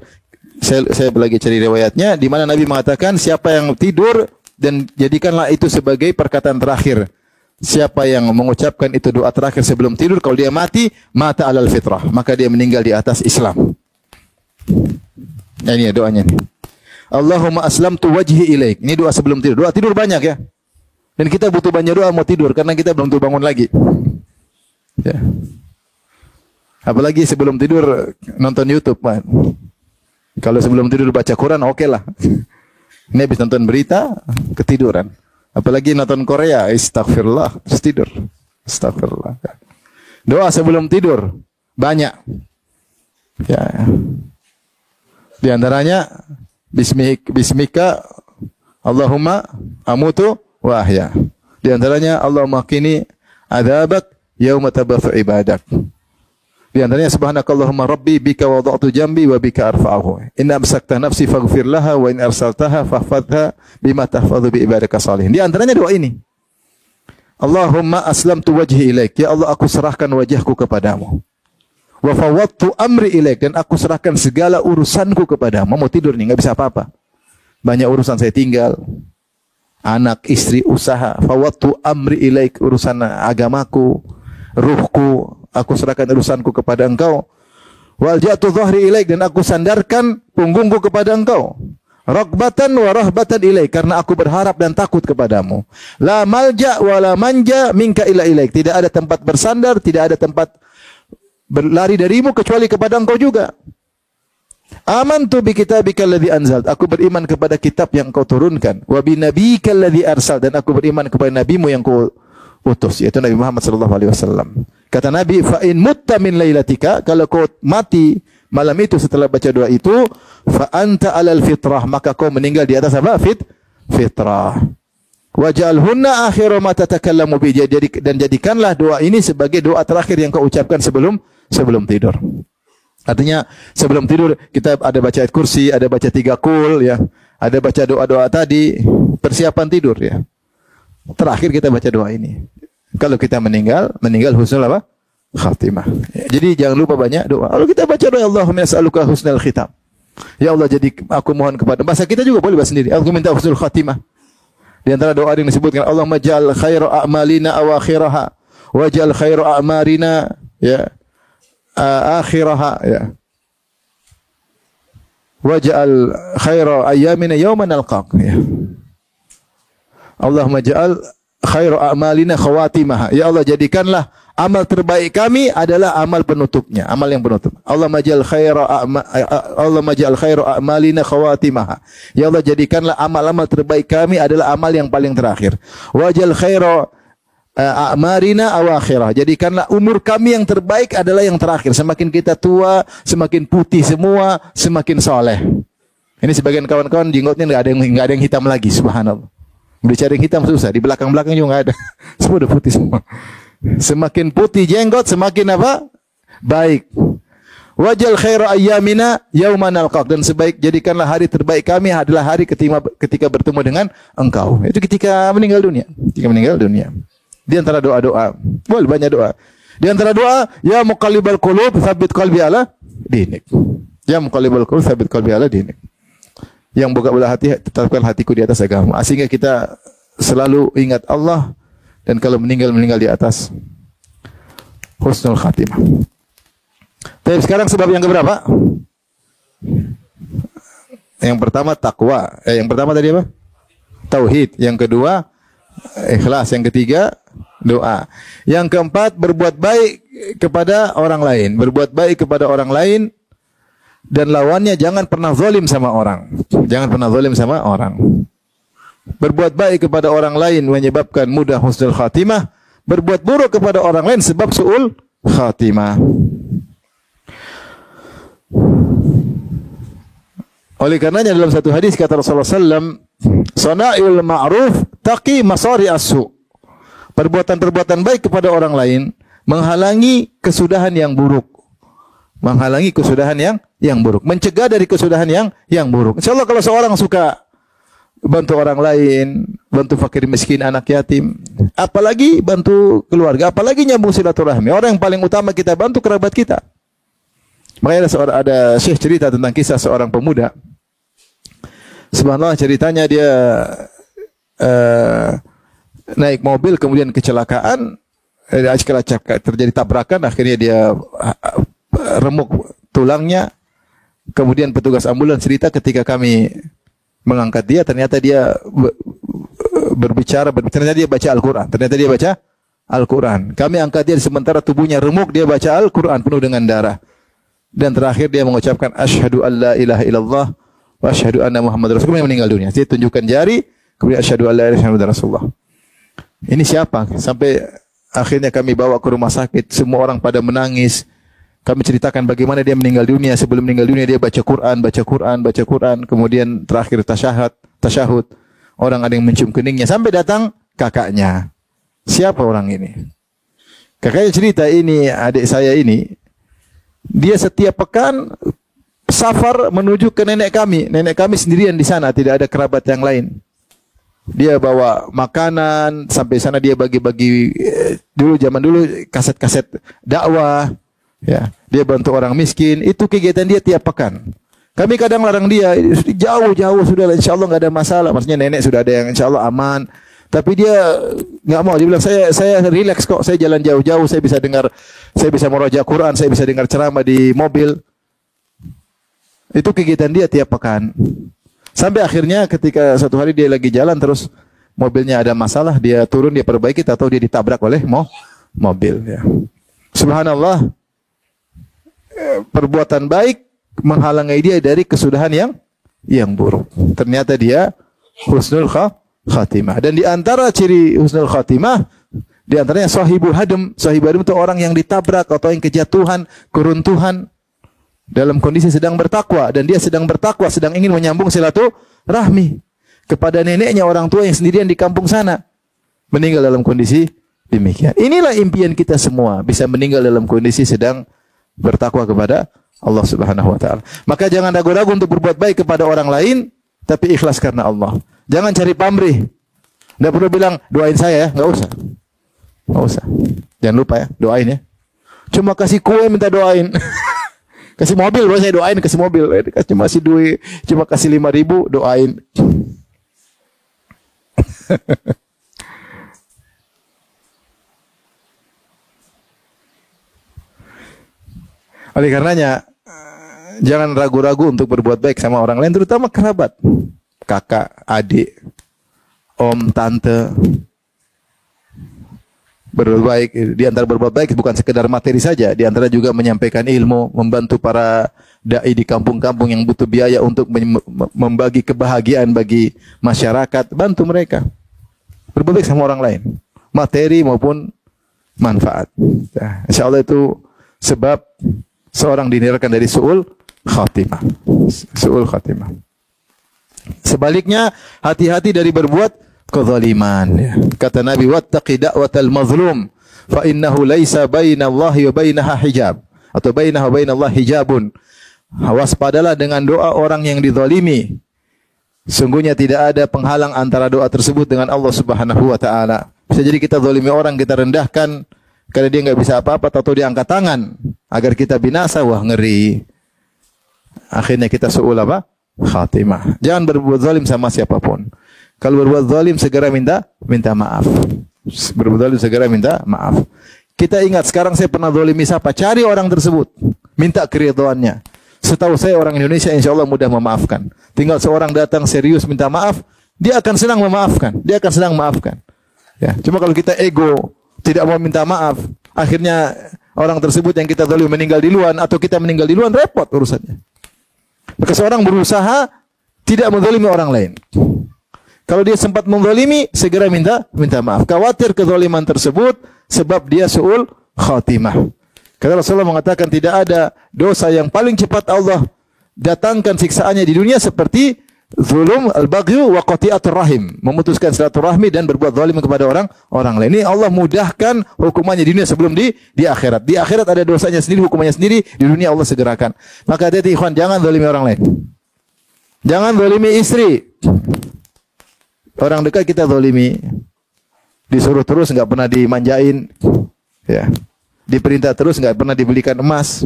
Saya lagi cari riwayatnya di mana Nabi mengatakan siapa yang tidur dan jadikanlah itu sebagai perkataan terakhir. Siapa yang mengucapkan itu doa terakhir sebelum tidur, kalau dia mati, mata alal fitrah, maka dia meninggal di atas Islam. Nah, ini ya doanya nih. Allahumma aslamtu wajhi ilaik. Ini doa sebelum tidur. Doa tidur banyak ya. Dan kita butuh banyak doa mau tidur karena kita belum bangun lagi. Ya. Apalagi sebelum tidur nonton YouTube, man. Kalau sebelum tidur baca Quran, oke lah. Ini habis nonton berita, ketiduran. Apalagi nonton Korea, astagfirullah, terus tidur. Astagfirullah. Doa sebelum tidur banyak. Ya. Di antaranya bismika Allahumma amutu wa ahya. Di antaranya Allahumma qini adzabak yauma tabatsu ibadak. Di antaranya subhanakallahumma rabbi bika wada'tu jambi wa bika arfa'uhu. Inna amsakta nafsi faghfir laha wa in arsaltaha fahfadha bima tahfadhu bi ibadika salihin. Di antaranya doa ini. Allahumma aslamtu wajhi ilaik. Ya Allah, aku serahkan wajahku kepadamu. Wa fawwadtu amri ilaik, dan aku serahkan segala urusanku kepadamu. Mau tidur nih, enggak bisa apa-apa. Banyak urusan saya tinggal. Anak, istri, usaha. Fawwadtu amri ilaik, urusan agamaku, ruhku, aku serahkan urusanku kepada engkau. Walja'tu dhahri ilaik, dan aku sandarkan punggungku kepada engkau. Raghbatan wa rahbatan ilaik, karena aku berharap dan takut kepadamu. La malja wa la manja minka ila ilaik, tidak ada tempat bersandar, tidak ada tempat berlari darimu kecuali kepada engkau juga. Amantu bi kitabika alladhi anzalt, aku beriman kepada kitab yang kau turunkan. Wa bi nabiyyika alladhi arsal, dan aku beriman kepada nabimu yang kau utus, yaitu Nabi Muhammad sallallahu alaihi wasallam. Kata Nabi, fa in mutta min lailatika, kalau kau mati malam itu setelah baca doa itu, fa anta alal fitrah, maka kau meninggal di atas apa? Fitrah. Waj'alhunna akhiru ma tatakallamu bi, dan jadikanlah doa ini sebagai doa terakhir yang kau ucapkan sebelum tidur. Artinya sebelum tidur kita ada baca ayat kursi, ada baca 3 qul ya, ada baca doa-doa tadi, persiapan tidur ya. Terakhir kita baca doa ini. Kalau kita meninggal husnul apa? Khatimah. Jadi jangan lupa banyak doa. Kalau kita baca doa Allahumma as'aluka husnal khitam. Ya Allah, jadi aku mohon kepada, bahasa kita juga boleh bahasa sendiri. Aku minta husnul khatimah. Di antara doa yang disebutkan, Allahumma ja'al khairu a'malina awakhiraha waj'al khairu a'marina ya akhiraha ya. Waj'al khairu ayyamina yawman nalqaq ya. Allahumma ja'al khairu a'malina khawatimaha. Ya Allah, jadikanlah amal terbaik kami adalah amal penutupnya, amal yang penutup. Allahumma ja'al khairu a'malina khawatimaha. Ya Allah, jadikanlah amal-amal terbaik kami adalah amal yang paling terakhir. Waj'al khairu a'marina awakhirah. Jadikanlah umur kami yang terbaik adalah yang terakhir. Semakin kita tua, semakin putih semua, semakin soleh. Ini sebagian kawan-kawan jenggotnya enggak ada yang hitam lagi, subhanallah. Dicari hitam susah, di belakang-belakang juga enggak ada. Semua udah putih semua. Semakin putih jenggot, semakin apa? Baik. Wajal khairu ayyamina yauman nalqaq, dan jadikanlah hari terbaik kami adalah hari ketika bertemu dengan engkau. Itu ketika meninggal dunia. Ketika meninggal dunia. Di antara doa-doa, boleh banyak doa. Di antara doa, ya muqallibal qulub, tsabbit qalbi ala dinik. Ya muqallibal qulub, tsabbit qalbi ala dinik. Yang buka belah hati, tetapkan hatiku di atas agama. Sehingga kita selalu ingat Allah dan kalau meninggal di atas husnul khatimah. Tapi sekarang sebab yang keberapa? Yang pertama takwa. Yang pertama tadi apa? Tauhid. Yang kedua ikhlas. Yang ketiga doa. Yang keempat berbuat baik kepada orang lain. Berbuat baik kepada orang lain dan lawannya jangan pernah zalim sama orang. Jangan pernah zalim sama orang. Berbuat baik kepada orang lain menyebabkan mudah husnul khatimah. Berbuat buruk kepada orang lain sebab su'ul khatimah. Oleh karenanya dalam satu hadis kata Rasulullah SAW, "Sana'il ma'ruf taqi masari as-su." Perbuatan-perbuatan baik kepada orang lain menghalangi kesudahan yang buruk. Menghalangi kesudahan yang buruk. Mencegah dari kesudahan yang buruk. Insyaallah kalau seorang suka bantu orang lain, bantu fakir miskin, anak yatim, apalagi bantu keluarga, apalagi nyambung silaturahmi. Orang yang paling utama kita bantu kerabat kita. Makanya ada syekh cerita tentang kisah seorang pemuda. Subhanallah, ceritanya dia naik mobil kemudian kecelakaan, terjadi tabrakan, akhirnya dia remuk tulangnya. Kemudian petugas ambulans cerita ketika kami mengangkat dia, ternyata dia berbicara, ternyata dia baca Al-Quran. Ternyata dia baca Al-Quran. Kami angkat dia sementara tubuhnya remuk, dia baca Al-Quran penuh dengan darah. Dan terakhir dia mengucapkan asyhadu an la ilaha illallah wa asyhadu anna Muhammadar Rasulullah. Kemudian meninggal dunia. Dia tunjukkan jari, kemudian asyhadu an la ilaha illallah Rasulullah. Ini siapa? Sampai akhirnya kami bawa ke rumah sakit, semua orang pada menangis. Kami ceritakan bagaimana dia meninggal dunia. Sebelum meninggal dunia dia baca Quran. Kemudian terakhir tasyahud. Orang ada yang mencium keningnya sampai datang kakaknya. Siapa orang ini? Kakaknya cerita, ini adik saya ini. Dia setiap pekan safar menuju ke nenek kami. Nenek kami sendirian di sana, tidak ada kerabat yang lain. Dia bawa makanan, sampai sana dia bagi-bagi zaman dulu kaset-kaset dakwah. Ya, dia bantu orang miskin. Itu kegiatan dia tiap pekan. Kami kadang larang dia, jauh-jauh sudah, insyaallah enggak ada masalah. Maksudnya nenek sudah ada yang insyaallah aman. Tapi dia enggak mau. Dia bilang saya relax kok. Saya jalan jauh-jauh, saya bisa murojaah Quran, saya bisa dengar ceramah di mobil. Itu kegiatan dia tiap pekan. Sampai akhirnya ketika satu hari dia lagi jalan terus mobilnya ada masalah, dia turun, dia perbaiki, atau dia ditabrak oleh mobil. Ya. Subhanallah, perbuatan baik menghalangi dia dari kesudahan yang buruk. Ternyata dia husnul khatimah. Dan di antara ciri husnul khatimah, di antaranya sahibul hadam. Sahibul hadam itu orang yang ditabrak atau yang kejatuhan, keruntuhan dalam kondisi sedang bertakwa, dan dia sedang bertakwa, sedang ingin menyambung silaturahmi kepada neneknya, orang tua yang sendirian di kampung sana, meninggal dalam kondisi demikian. Inilah impian kita semua, bisa meninggal dalam kondisi sedang bertakwa kepada Allah Subhanahu wa taala. Maka jangan ragu-ragu untuk berbuat baik kepada orang lain, tapi ikhlas karena Allah. Jangan cari pamrih. Enggak perlu bilang doain saya ya, enggak usah. Enggak usah. Jangan lupa ya, doain ya. Cuma kasih kue minta doain. Kasih mobil, baru saya doain, kasih mobil. Cuma kasih duit, cuma kasih 5.000, doain. Oleh karenanya, jangan ragu-ragu untuk berbuat baik sama orang lain, terutama kerabat. Kakak, adik, om, tante. Berbuat baik, di antara berbuat baik bukan sekedar materi saja, di antara juga menyampaikan ilmu, membantu para dai di kampung-kampung yang butuh biaya untuk membagi kebahagiaan bagi masyarakat, bantu mereka. Berbuat baik sama orang lain, materi maupun manfaat. Nah, insyaallah itu sebab seorang dinirakan dari su'ul khatimah. Su'ul khatimah. Sebaliknya, hati-hati dari berbuat kezaliman. Kata Nabi, wattaqi da'watal mazlum fa innahu laisa bainallahi wa bainaha hijab, atau bainaha wa bainallahi hijabun. Waspadalah dengan doa orang yang dizalimi. Sungguhnya tidak ada penghalang antara doa tersebut dengan Allah Subhanahu wa taala. Bisa jadi kita zalimi orang, kita rendahkan karena dia nggak bisa apa-apa, atau dia angkat tangan agar kita binasa. Wah, ngeri. Akhirnya kita su'ul apa? Khatimah. Jangan berbuat zalim sama siapapun. Kalau berbuat zalim segera minta maaf. Berbuat zalim segera minta maaf. Kita ingat, sekarang saya pernah zalimi siapa? Cari orang tersebut, minta keridhaannya. Setahu saya orang Indonesia insya Allah mudah memaafkan. Tinggal seorang datang serius minta maaf, dia akan senang memaafkan. Dia akan senang memaafkan. Ya, cuma kalau kita ego, tidak mau minta maaf, akhirnya orang tersebut yang kita zalimi meninggal di luar, atau kita meninggal di luar, repot urusannya. Maka seorang berusaha tidak menzalimi orang lain. Kalau dia sempat menzalimi, segera minta maaf. Khawatir kezaliman tersebut sebab dia su'ul khatimah. Karena Rasulullah mengatakan tidak ada dosa yang paling cepat Allah datangkan siksaannya di dunia seperti zulum, al-baghyu wa qati'atur rahim, memutuskan silaturahmi dan berbuat zalim kepada orang lain. Ini Allah mudahkan hukumannya di dunia sebelum di akhirat. Di akhirat ada dosanya sendiri, hukumannya sendiri, di dunia Allah segerakan. Maka hati-hati ikhwan, jangan zalimi orang lain. Jangan zalimi istri. Orang dekat kita zalimi. Disuruh terus enggak pernah dimanjain. Ya. Diperintah terus enggak pernah dibelikan emas.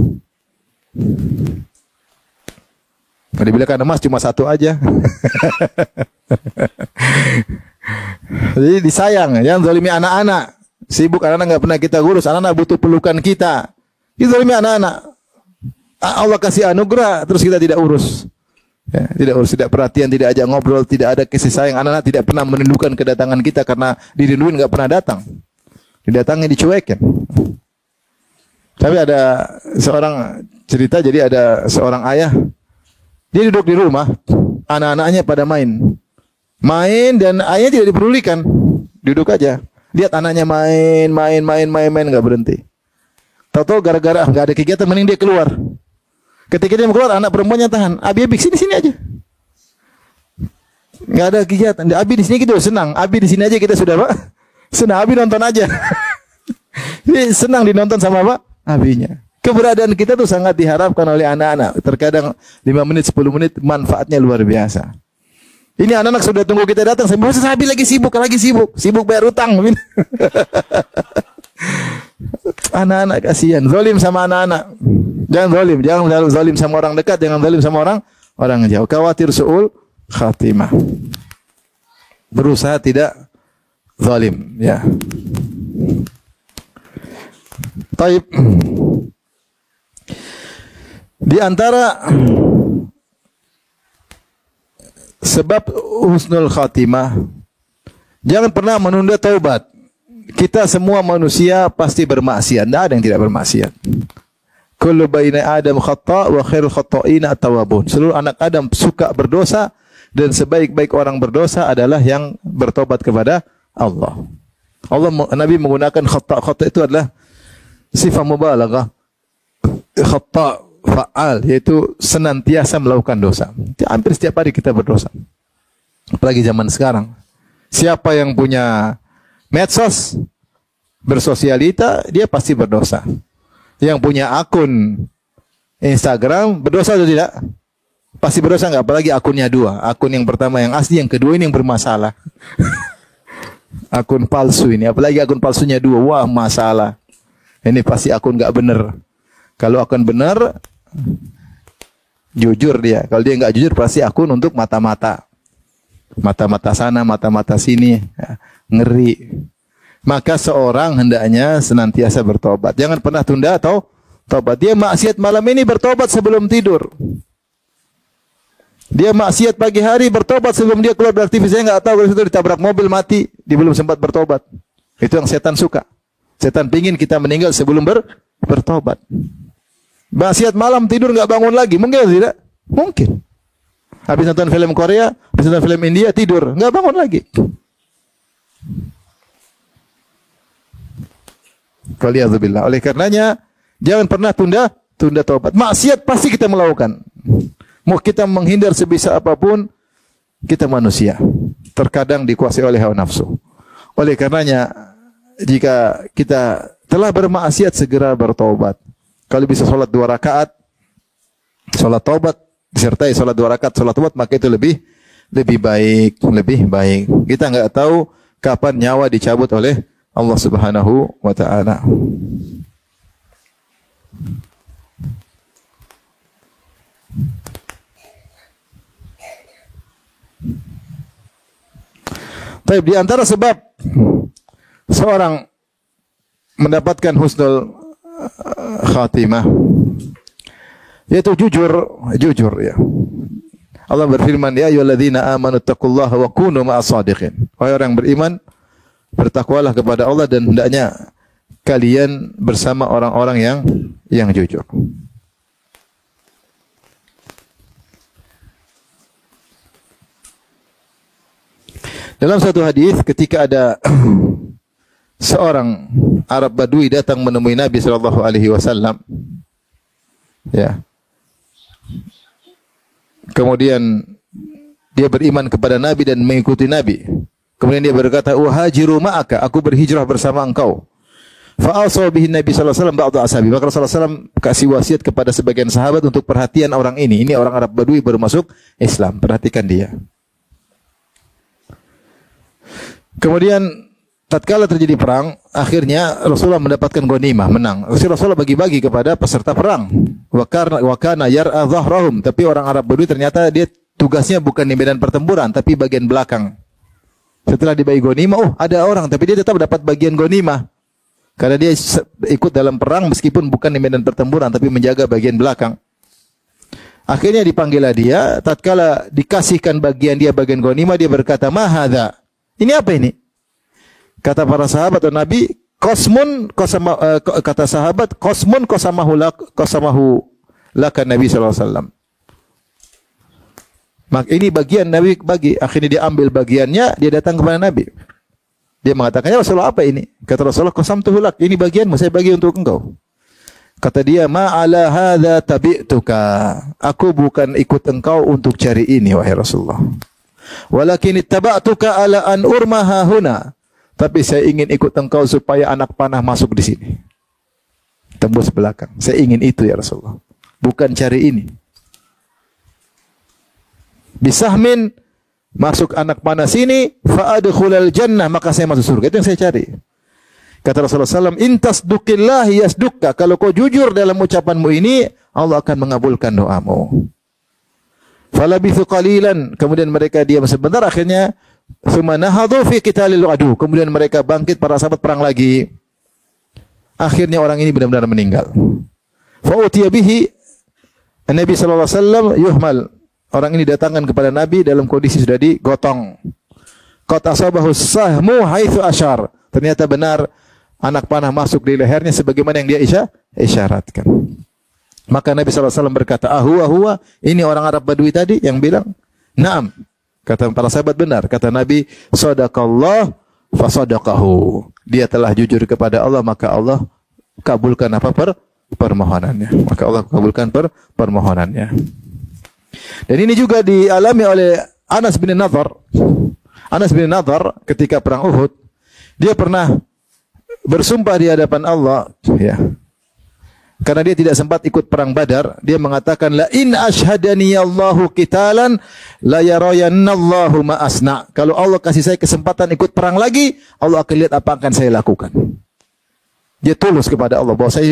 Kalau dibelikan emas cuma satu aja. Jadi disayang, jangan zalimi anak-anak. Sibuk anak-anak enggak pernah kita urus, anak-anak butuh pelukan kita. Kita zalimi anak-anak. Allah kasih anugerah terus kita tidak urus. Ya, tidak urus, tidak perhatian, tidak ajak ngobrol, tidak ada kasih sayang. Anak-anak tidak pernah merindukan kedatangan kita karena dirinduin enggak pernah datang. Didatangi dicuekin. Tapi ada seorang cerita, jadi ada seorang ayah, dia duduk di rumah, anak-anaknya pada main dan ayahnya tidak dipedulikan, duduk aja, lihat anaknya main nggak berhenti. Tahu-tahu gara-gara nggak ada kegiatan, mending dia keluar. Ketika dia mau keluar, anak perempuannya tahan, Abi sini aja, nggak ada kegiatan. Abi di sini kita udah senang, Abi di sini aja kita sudah Pak senang, Abi nonton aja. Dia senang dinonton sama Pak Abinya. Keberadaan kita tuh sangat diharapkan oleh anak-anak. Terkadang 5 menit, 10 menit manfaatnya luar biasa. Ini anak-anak sudah tunggu kita datang. Saya merasa Abi lagi sibuk bayar utang. Anak-anak kasihan. Zalim sama anak-anak. Jangan zalim sama orang dekat, jangan zalim sama orang jauh. Khawatir su'ul khatimah. Berusaha tidak zalim, ya. Taib. Di antara sebab husnul khatimah, jangan pernah menunda taubat. Kita semua manusia pasti bermaksiat, tidak ada yang tidak bermaksiat. Kullu baina Adam khata' wa khairul khata'ina at-tawwabun. Seluruh anak Adam suka berdosa dan sebaik-baik orang berdosa adalah yang bertobat kepada Allah. Nabi menggunakan khata' itu adalah sifat mubalaghah. Khata' fa'al, yaitu senantiasa melakukan dosa. Hampir setiap hari kita berdosa. Apalagi zaman sekarang. Siapa yang punya medsos, bersosialita, dia pasti berdosa. Yang punya akun Instagram, berdosa atau tidak? Pasti berdosa enggak? Apalagi akunnya dua. Akun yang pertama yang asli, yang kedua ini yang bermasalah. Akun palsu ini. Apalagi akun palsunya dua. Wah, masalah. Ini pasti akun enggak benar. Kalau akun benar, jujur dia. Kalau dia enggak jujur, pasti akun untuk mata-mata. Mata-mata sana, mata-mata sini. Ya, ngeri. Maka seorang hendaknya senantiasa bertobat. Jangan pernah tunda atau tobat. Dia maksiat malam ini, bertobat sebelum tidur. Dia maksiat pagi hari, bertobat sebelum dia keluar beraktivitas. Saya enggak tahu kalau itu ditabrak mobil mati, dia belum sempat bertobat. Itu yang setan suka. Setan pingin kita meninggal sebelum bertobat. Maksiat malam, tidur enggak bangun lagi. Mungkin tidak? Mungkin. Habis nonton film Korea, habis nonton film India, tidur. Enggak bangun lagi. Waliyadzubillah. Oleh karenanya, jangan pernah tunda tobat. Maksiat pasti kita melakukan. Mau kita menghindar sebisa apapun, kita manusia. Terkadang dikuasai oleh hawa nafsu. Oleh karenanya, jika kita telah bermaksiat, segera bertobat. Kalau bisa sholat 2 rakaat, sholat taubat, disertai sholat 2 rakaat, sholat taubat, maka itu lebih baik. Kita enggak tahu kapan nyawa dicabut oleh Allah Subhanahu wa taala. Baik, di antara sebab seorang mendapatkan husnul khatimah yaitu jujur ya. Allah berfirman, ya ayyuhalladzina amanu taqullaha wa kunu ma'as shadiqin. Wahai orang beriman, bertakwalah kepada Allah dan hendaknya kalian bersama orang-orang yang jujur. Dalam satu hadis ketika ada seorang Arab Badui datang menemui Nabi sallallahu alaihi wasallam, ya. Kemudian dia beriman kepada Nabi dan mengikuti Nabi. Kemudian dia berkata, "Uhajiru ma'aka, aku berhijrah bersama engkau." Fa'awsa bihi Nabi sallallahu alaihi wasallam ba'd ashabi. Maka Rasulullah sallallahu kasih wasiat kepada sebagian sahabat untuk perhatian orang ini. Ini orang Arab Badui baru masuk Islam, perhatikan dia. Kemudian tatkala terjadi perang, akhirnya Rasulullah mendapatkan ghanimah, menang. Rasulullah bagi-bagi kepada peserta perang. Wa kana yar'a dhahrahum, tapi orang Arab Badui ternyata dia tugasnya bukan di medan pertempuran, tapi bagian belakang. Setelah dibagi ghanimah, oh ada orang, tapi dia tetap dapat bagian ghanimah. Karena dia ikut dalam perang meskipun bukan di medan pertempuran, tapi menjaga bagian belakang. Akhirnya dipanggillah dia, tatkala dikasihkan bagian dia bagian ghanimah, dia berkata, "Ma hadza?" Ini apa ini? Kata para sahabat atau Nabi, kata sahabat, qasmun qasamahu laka Nabi sallallahu alaihi wasallam. Maka ini bagian Nabi bagi, akhirnya dia ambil bagiannya, dia datang kepada Nabi. Dia mengatakan, "Ya Rasulullah, apa ini?" Kata Rasulullah, "Qasamtuhu lak, ini bagianmu, saya bagi untuk engkau." Kata dia, "Ma ala hadza tabi'tuka." Aku bukan ikut engkau untuk cari ini wahai Rasulullah. Walakin ittaba'tuka ala an urmaha huna. Tapi saya ingin ikut engkau supaya anak panah masuk di sini. Tembus belakang. Saya ingin itu ya Rasulullah. Bukan cari ini. Bisahmin masuk anak panah sini, fa'adkhulal jannah, maka saya masuk surga. Itu yang saya cari. Kata Rasulullah SAW, intas dukillahi yasdukka. Kalau kau jujur dalam ucapanmu ini, Allah akan mengabulkan doamu. Falabithu qalilan, kemudian mereka diam sebentar, akhirnya thumma nahadhu fi qitalil adu, kemudian mereka bangkit, para sahabat perang lagi. Akhirnya orang ini benar-benar meninggal. Fa utiya bihi Nabi sallallahu alaihi wasallam yuhmal. Orang ini datangkan kepada Nabi dalam kondisi sudah digotong. Qad asabahu sahmu haitsu asyar. Ternyata benar anak panah masuk di lehernya sebagaimana yang dia isyaratkan. Maka Nabi SAW berkata, huwa, ini orang Arab Badui tadi yang bilang, "Naam." Kata para sahabat, benar. Kata Nabi, "Shadaqallah fasadaqahu." Dia telah jujur kepada Allah, maka Allah kabulkan permohonannya. Maka Allah kabulkan permohonannya. Dan ini juga dialami oleh Anas bin Nadhr. Anas bin Nadhr ketika perang Uhud, dia pernah bersumpah di hadapan Allah, ya. Karena dia tidak sempat ikut perang Badar, dia mengatakan, la in ashhadani Allahu qitalan la yarayannallahu ma asna. Kalau Allah kasih saya kesempatan ikut perang lagi, Allah akan lihat apa akan saya lakukan. Dia tulus kepada Allah bahwa saya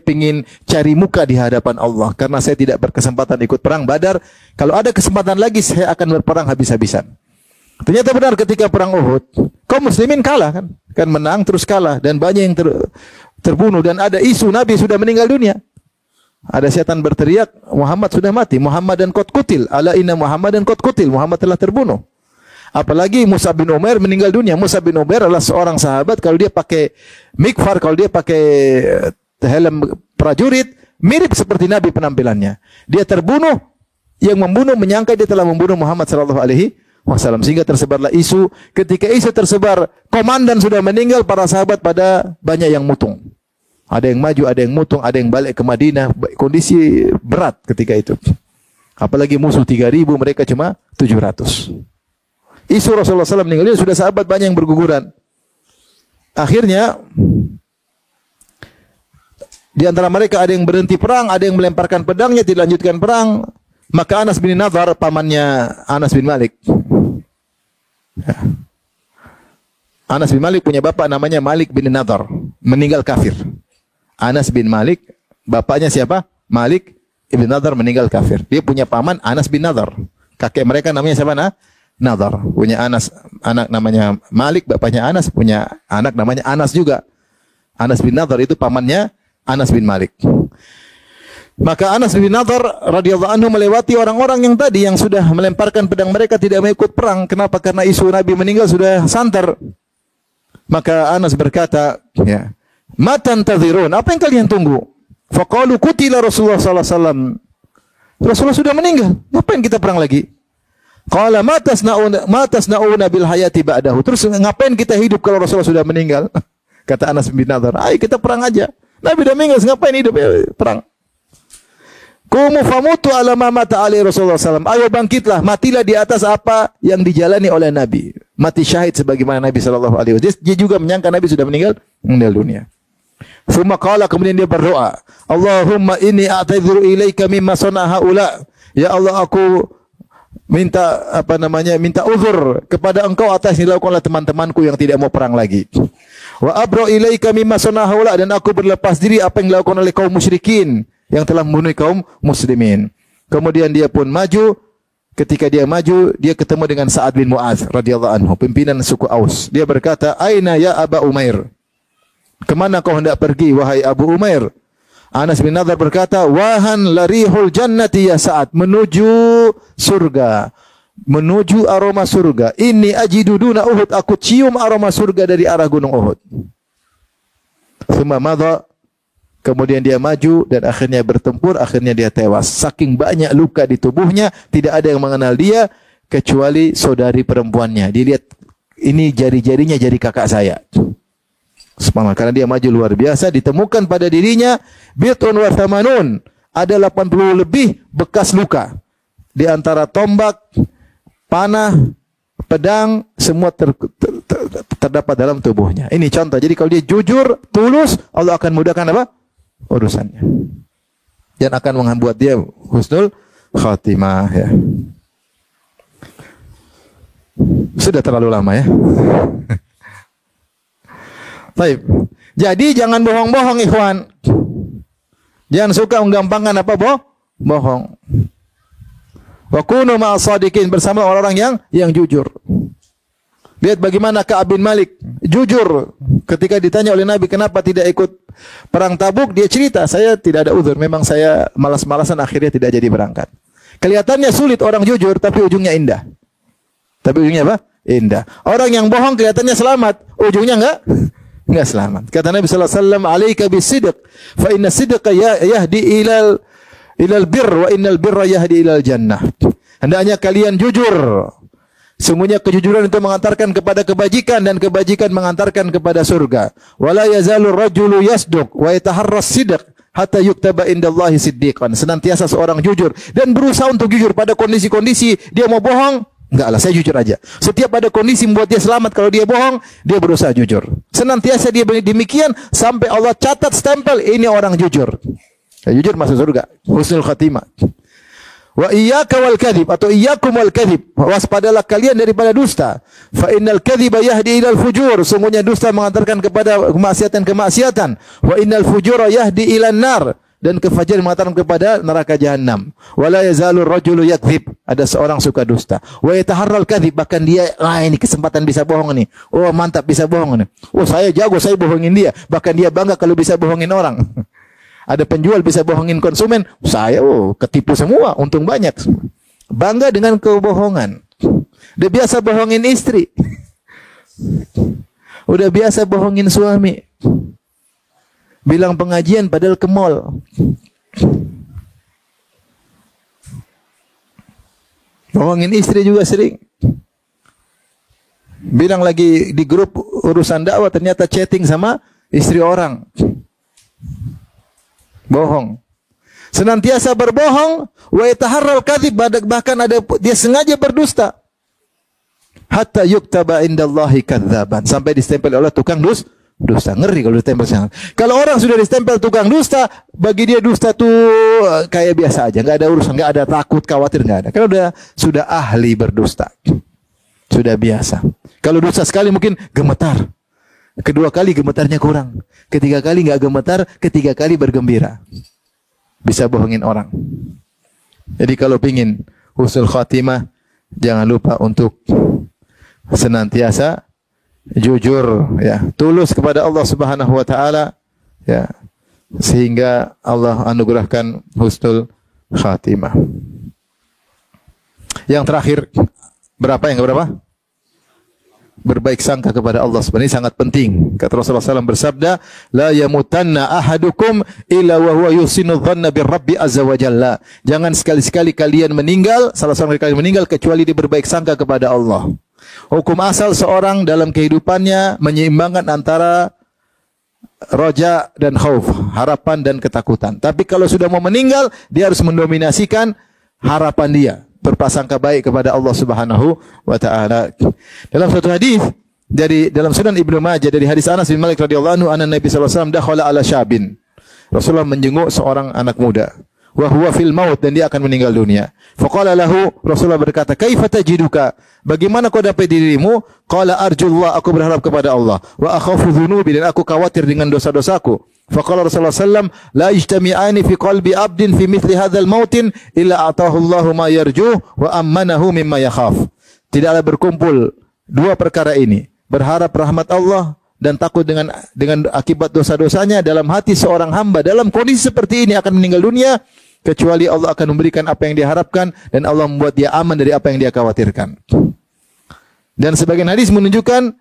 ingin cari muka di hadapan Allah karena saya tidak berkesempatan ikut perang Badar. Kalau ada kesempatan lagi, saya akan berperang habis-habisan. Ternyata benar ketika perang Uhud, kaum muslimin kalah kan? Kan menang terus kalah dan banyak yang terbunuh dan ada isu Nabi sudah meninggal dunia. Ada setan berteriak, Muhammad sudah mati, Muhammad dan qad qutil, ala inna Muhammad dan qad qutil, Muhammad telah terbunuh. Apalagi Mus'ab bin Umair meninggal dunia. Mus'ab bin Umair adalah seorang sahabat, kalau dia pakai mikfar, kalau dia pakai helm prajurit, mirip seperti Nabi penampilannya. Dia terbunuh, yang membunuh menyangka dia telah membunuh Muhammad sallallahu alaihi wasallam, sehingga tersebarlah isu. Ketika isu tersebar, komandan sudah meninggal, para sahabat pada banyak yang mutung. Ada yang maju, ada yang mutung, ada yang balik ke Madinah. Kondisi berat ketika itu. Apalagi musuh 3.000, mereka cuma 700. Isu Rasulullah SAW meninggal, sudah sahabat banyak yang berguguran. Akhirnya di antara mereka ada yang berhenti perang, ada yang melemparkan pedangnya, tidak lanjutkan perang. Maka Anas bin Nadhr, pamannya Anas bin Malik, ya, Anas bin Malik punya bapak namanya Malik bin Nadhr, meninggal kafir. Anas bin Malik, bapaknya siapa? Malik bin Nadhr meninggal kafir. Dia punya paman Anas bin Nadhr. Kakek mereka namanya siapa? Nadhr. Punya anak namanya Malik, bapaknya Anas, punya anak namanya Anas juga. Anas bin Nadhr itu pamannya Anas bin Malik. Maka Anas bin Nadhr radhiyallahu anhu melewati orang-orang yang tadi yang sudah melemparkan pedang mereka tidak mau ikut perang. Kenapa? Karena isu Nabi meninggal sudah santer. Maka Anas berkata, ya, "Matan tadhirun, apa yang kalian tunggu?" Faqalu qutila Rasulullah sallallahu alaihi wasallam. Rasulullah sudah meninggal, ngapain kita perang lagi? Qala matasnauna bil hayati ba'dahu. Terus ngapain kita hidup kalau Rasulullah sudah meninggal? Kata Anas bin Nadhr, "Ayo kita perang aja. Nabi sudah meninggal, ngapain hidup perang?" Qumu famutu ala ma mata alaihi Rasulullah sallallahu alaihi wasallam. Ayo bangkitlah, matilah di atas apa yang dijalani oleh Nabi. Mati syahid sebagaimana Nabi sallallahu alaihi wasallam. Dia juga menyangka Nabi sudah meninggal dunia. Thumma qala, kemudian dia berdoa, Allahumma inni a'tadzuru ilaika mimma sana'a haula. Ya Allah, aku minta uzur kepada Engkau atas yang dilakukan oleh teman-temanku yang tidak mau perang lagi. Wa abra ilaika mimma sana'a haula, dan aku berlepas diri apa yang dilakukan oleh kaum musyrikin yang telah membunuh kaum muslimin. Kemudian dia pun maju. Ketika dia maju, dia ketemu dengan Sa'ad bin Mu'adz radhiyallahu anhu, pimpinan suku Aus. Dia berkata, "Aina ya Aba Umair?" Kemana kau hendak pergi, wahai Abu Umair? Anas bin Nadhr berkata, "Wahan larihul jannati ya Sa'ad." Menuju surga. Menuju aroma surga. Inni ajidu duna Uhud. Aku cium aroma surga dari arah gunung Uhud. Thumma madha. Kemudian dia maju dan akhirnya bertempur, akhirnya dia tewas. Saking banyak luka di tubuhnya, tidak ada yang mengenal dia kecuali saudari perempuannya. Dilihat, ini jari-jarinya jari kakak saya. Subhanallah, karena dia maju luar biasa, ditemukan pada dirinya bitun wa thamanun, ada 80 lebih bekas luka. Di antara tombak, panah, pedang, semua terdapat dalam tubuhnya. Ini contoh. Jadi kalau dia jujur, tulus, Allah akan mudahkan apa? Urusannya. Dan akan membuat dia husnul khatimah, ya. Sudah terlalu lama, ya. Baik. Jadi jangan bohong-bohong, ikhwan. Jangan suka menggampangkan apa bohong. Wa kunu ma'as shadiqin, bersama orang-orang yang jujur. Lihat bagaimana Ka'ab bin Malik jujur ketika ditanya oleh Nabi kenapa tidak ikut perang Tabuk, dia cerita, "Saya tidak ada uzur, memang saya malas-malasan, akhirnya tidak jadi berangkat." Kelihatannya sulit orang jujur, tapi ujungnya indah. Tapi ujungnya apa? Indah. Orang yang bohong kelihatannya selamat, ujungnya enggak selamat. Kata Nabi sallallahu alaihi wasallam, "Alaika bisidq, fa inna sidqa yahdi ilal birr wa innal birra yahdi ilal jannah." Hendaknya kalian jujur. Sungguhnya kejujuran itu mengantarkan kepada kebajikan dan kebajikan mengantarkan kepada surga. Wala yazalur rajulu yasduq wa yataharras sidq hatta yuktaba indallahi siddiqan. Senantiasa seorang jujur dan berusaha untuk jujur pada kondisi-kondisi dia mau bohong, enggaklah, saya jujur aja. Setiap ada kondisi membuat dia selamat, kalau dia bohong, dia berusaha jujur. Senantiasa dia demikian sampai Allah catat stempel ini orang jujur. Ya, jujur masuk surga, husnul khatimah. Wa iyyaka wal kadhib, atau iyyakum wal kadhib, waspadalah kalian daripada dusta. Fa innal kadhiba yahdi ilal fujur, sungguhnya dusta mengantarkan kepada kemaksiatan. Wa innal fujura yahdi ilan nar, dan kefajiran mengantarkan kepada neraka jahanam. Wala yazalur rajulu yakdzib, ada seorang suka dusta. Wa yataharral kadhib, bahkan dia, ini kesempatan bisa bohong nih. Oh, mantap bisa bohong nih. Oh, saya jago, saya bohongin dia. Bahkan dia bangga kalau bisa bohongin orang. Ada penjual bisa bohongin konsumen, saya ketipu semua, untung banyak. Bangga dengan kebohongan. Udah biasa bohongin istri. Udah biasa bohongin suami. Bilang pengajian padahal ke mall. Bohongin istri juga sering. Bilang lagi di grup urusan dakwah, ternyata chatting sama istri orang. Bohong. Senantiasa berbohong, wa yataharral kadzib, bahkan ada dia sengaja berdusta. Hatta yuktaba indallahi kadzaban, sampai distempel oleh tukang dusta. Ngeri kalau ditempel sana. Kalau orang sudah distempel tukang dusta, bagi dia dusta tuh kayak biasa aja, enggak ada urusan, enggak ada takut, khawatir, enggak ada. Kalau sudah ahli berdusta. Sudah biasa. Kalau dosa sekali mungkin gemetar. Kedua kali gemetarnya kurang. Ketiga kali nggak gemetar, ketiga kali bergembira. Bisa bohongin orang. Jadi kalau pingin husnul khatimah, jangan lupa untuk senantiasa jujur, ya, tulus kepada Allah Subhanahu wa taala, ya, sehingga Allah anugerahkan husnul khatimah. Yang terakhir, berapa? Berbaik sangka kepada Allah Subhanahu. Ini sangat penting. Kata Rasulullah SAW bersabda, la yamutanna ahadukum illa wa huwa yusinu dhanna birrabbi azza wa jalla. Jangan sekali-sekali kalian meninggal, salah seorang dari kalian meninggal kecuali dia berbaik sangka kepada Allah. Hukum asal seorang dalam kehidupannya menyeimbangkan antara roja dan khauf, harapan dan ketakutan. Tapi kalau sudah mau meninggal, dia harus mendominasikan harapan dia, berprasangka baik kepada Allah Subhanahu wa taala. Dalam suatu hadis dari dalam Sunan Ibnu Majah dari hadis Anas bin Malik radhiyallahu anhu, anna Nabi sallallahu alaihi wasallam dakhala ala syabin. Rasulullah menjenguk seorang anak muda. Wa huwa fil maut, dan dia akan meninggal dunia. Faqala lahu, Rasulullah berkata, "Kaifa tajiduka?" Bagaimana kau dapat dirimu? Qala arjullah, aku berharap kepada Allah. Wa akhafu dzunubi, dan aku khawatir dengan dosa-dosaku. Faqala Rasulullah sallam, la ijtami'ani fi qalbi abdin fi mithli hadzal mautin illa atahu Allahu ma yarjuh wa ammanahu mimma yakhaf. Tidaklah berkumpul dua perkara ini, berharap rahmat Allah dan takut dengan akibat dosa-dosanya dalam hati seorang hamba dalam kondisi seperti ini akan meninggal dunia, kecuali Allah akan memberikan apa yang diharapkan dan Allah membuat dia aman dari apa yang dia khawatirkan. Dan sebagian hadis menunjukkan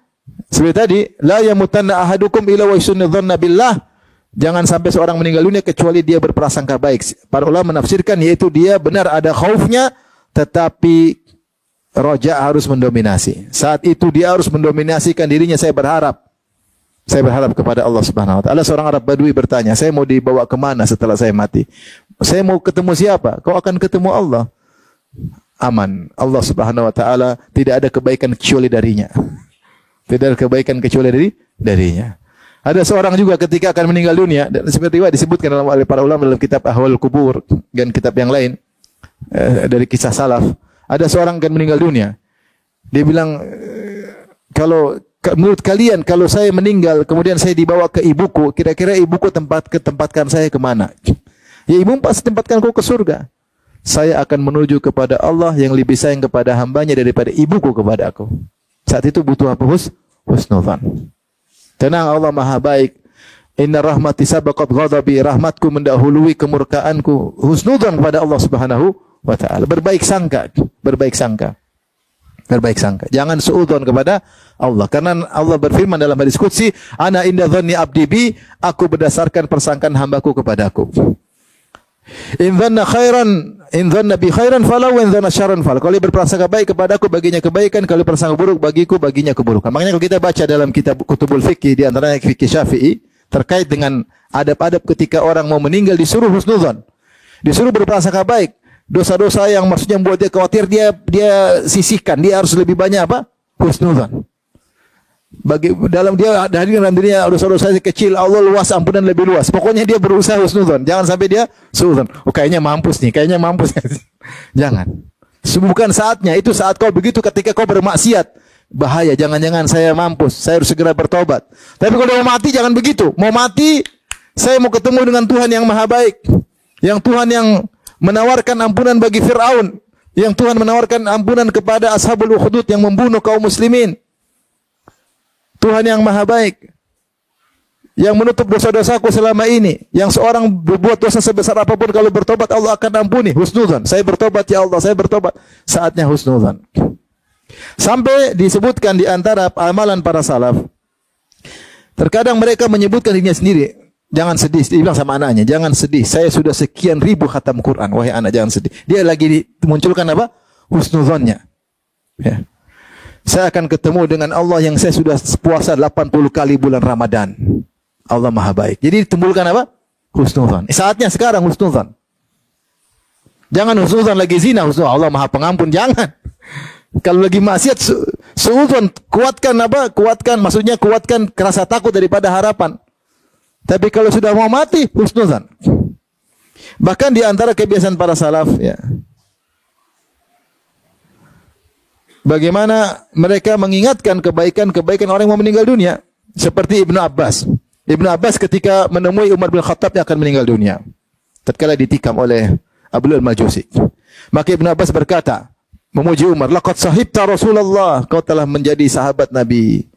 seperti tadi, la yamutanna ahadukum illa wa yusunnu dhanna billah. Jangan sampai seorang meninggal dunia kecuali dia berprasangka baik. Para ulama menafsirkan yaitu dia benar ada khaufnya, tetapi roja harus mendominasi. Saat itu dia harus mendominasikan dirinya. Saya berharap kepada Allah Subhanahu wa taala. Seorang Arab Badui bertanya, saya mau dibawa kemana setelah saya mati? Saya mau ketemu siapa? Kau akan ketemu Allah. Aman. Allah Subhanahu wa taala tidak ada kebaikan kecuali darinya. Tidak ada kebaikan kecuali darinya. Ada seorang juga ketika akan meninggal dunia, dan seperti disebutkan oleh para ulama dalam kitab Ahwal Kubur dan kitab yang lain dari kisah salaf. Ada seorang akan meninggal dunia. Dia bilang, kalau menurut kalian kalau saya meninggal kemudian saya dibawa ke ibuku, kira-kira ibuku tempatkan saya kemana? Ya, ibu pasti tempatkan kau ke surga. Saya akan menuju kepada Allah yang lebih sayang kepada hambanya daripada ibuku kepada aku. Saat itu butuh apa? Husnuzan. Tenang, Allah Maha baik. Inna rahmati sabaqat ghadabi, rahmatku mendahului kemurkaanku. Husnuzan kepada Allah Subhanahu wa taala. Berbaik sangka. Jangan suudzon kepada Allah. Karena Allah berfirman dalam hadis qudsi, ana inda dhanni abdi bi, aku berdasarkan persangkaan hambaku kepadaku. In dhanna bi khairan falau wa in dhanna syarran fal. Kalau dia berprasangka baik kepadaku, baginya kebaikan, kalau berprasangka buruk bagiku, baginya keburukan. Makanya kalau kita baca dalam kitab Kutubul Fikih, di antaranya fikih Syafi'i, terkait dengan adab-adab ketika orang mau meninggal, disuruh husnudzon. Disuruh berprasangka baik. Dosa-dosa yang maksudnya membuat dia khawatir, dia sisihkan. Dia harus lebih banyak apa? Husnudzon. Dalam dirinya dosa-dosa kecil, Allah luas, ampunan lebih luas. Pokoknya dia berusaha husnudzon. Jangan sampai dia suudzon. Oh, kayaknya mampus. Jangan. Bukan saatnya. Itu saat kau begitu ketika kau bermaksiat. Bahaya. Jangan-jangan saya mampus. Saya harus segera bertobat. Tapi kalau mau mati, jangan begitu. Mau mati, saya mau ketemu dengan Tuhan yang Maha Baik. Yang Tuhan yang menawarkan ampunan bagi Fir'aun. Yang Tuhan menawarkan ampunan kepada Ashabul Ukhdud yang membunuh kaum muslimin. Tuhan yang Maha Baik, yang menutup dosa-dosaku selama ini. Yang seorang berbuat dosa sebesar apapun, kalau bertobat Allah akan ampuni. Husnudzan. Saya bertobat ya Allah, saya bertobat. Saatnya husnudzan. Sampai disebutkan di antara amalan para salaf, terkadang mereka menyebutkan dirinya sendiri. Jangan sedih. Dia bilang sama anaknya, jangan sedih. Saya sudah sekian ribu khatam Quran. Wahai anak, jangan sedih. Dia lagi munculkan apa? Husnudzannya. Ya. Saya akan ketemu dengan Allah yang saya sudah puasa 80 kali bulan Ramadan. Allah Maha Baik. Jadi timbulkan apa? Husnudzan. Saatnya sekarang husnudzan. Jangan husnudzan lagi zina, husnudzan Allah Maha Pengampun, jangan. Kalau lagi maksiat suudzon, kuatkan apa? Maksudnya kuatkan rasa takut daripada harapan. Tapi kalau sudah mau mati, husnudzan. Bahkan di antara kebiasaan para salaf, ya. bagaimana mereka mengingatkan kebaikan-kebaikan orang yang mau meninggal dunia. Seperti Ibnu Abbas. Ibnu Abbas ketika menemui Umar bin Khattab yang akan meninggal dunia, tatkala ditikam oleh Abu al-Majusi. Maka Ibnu Abbas berkata, memuji Umar, laqad sahibta Rasulullah, kau telah menjadi sahabat Nabi.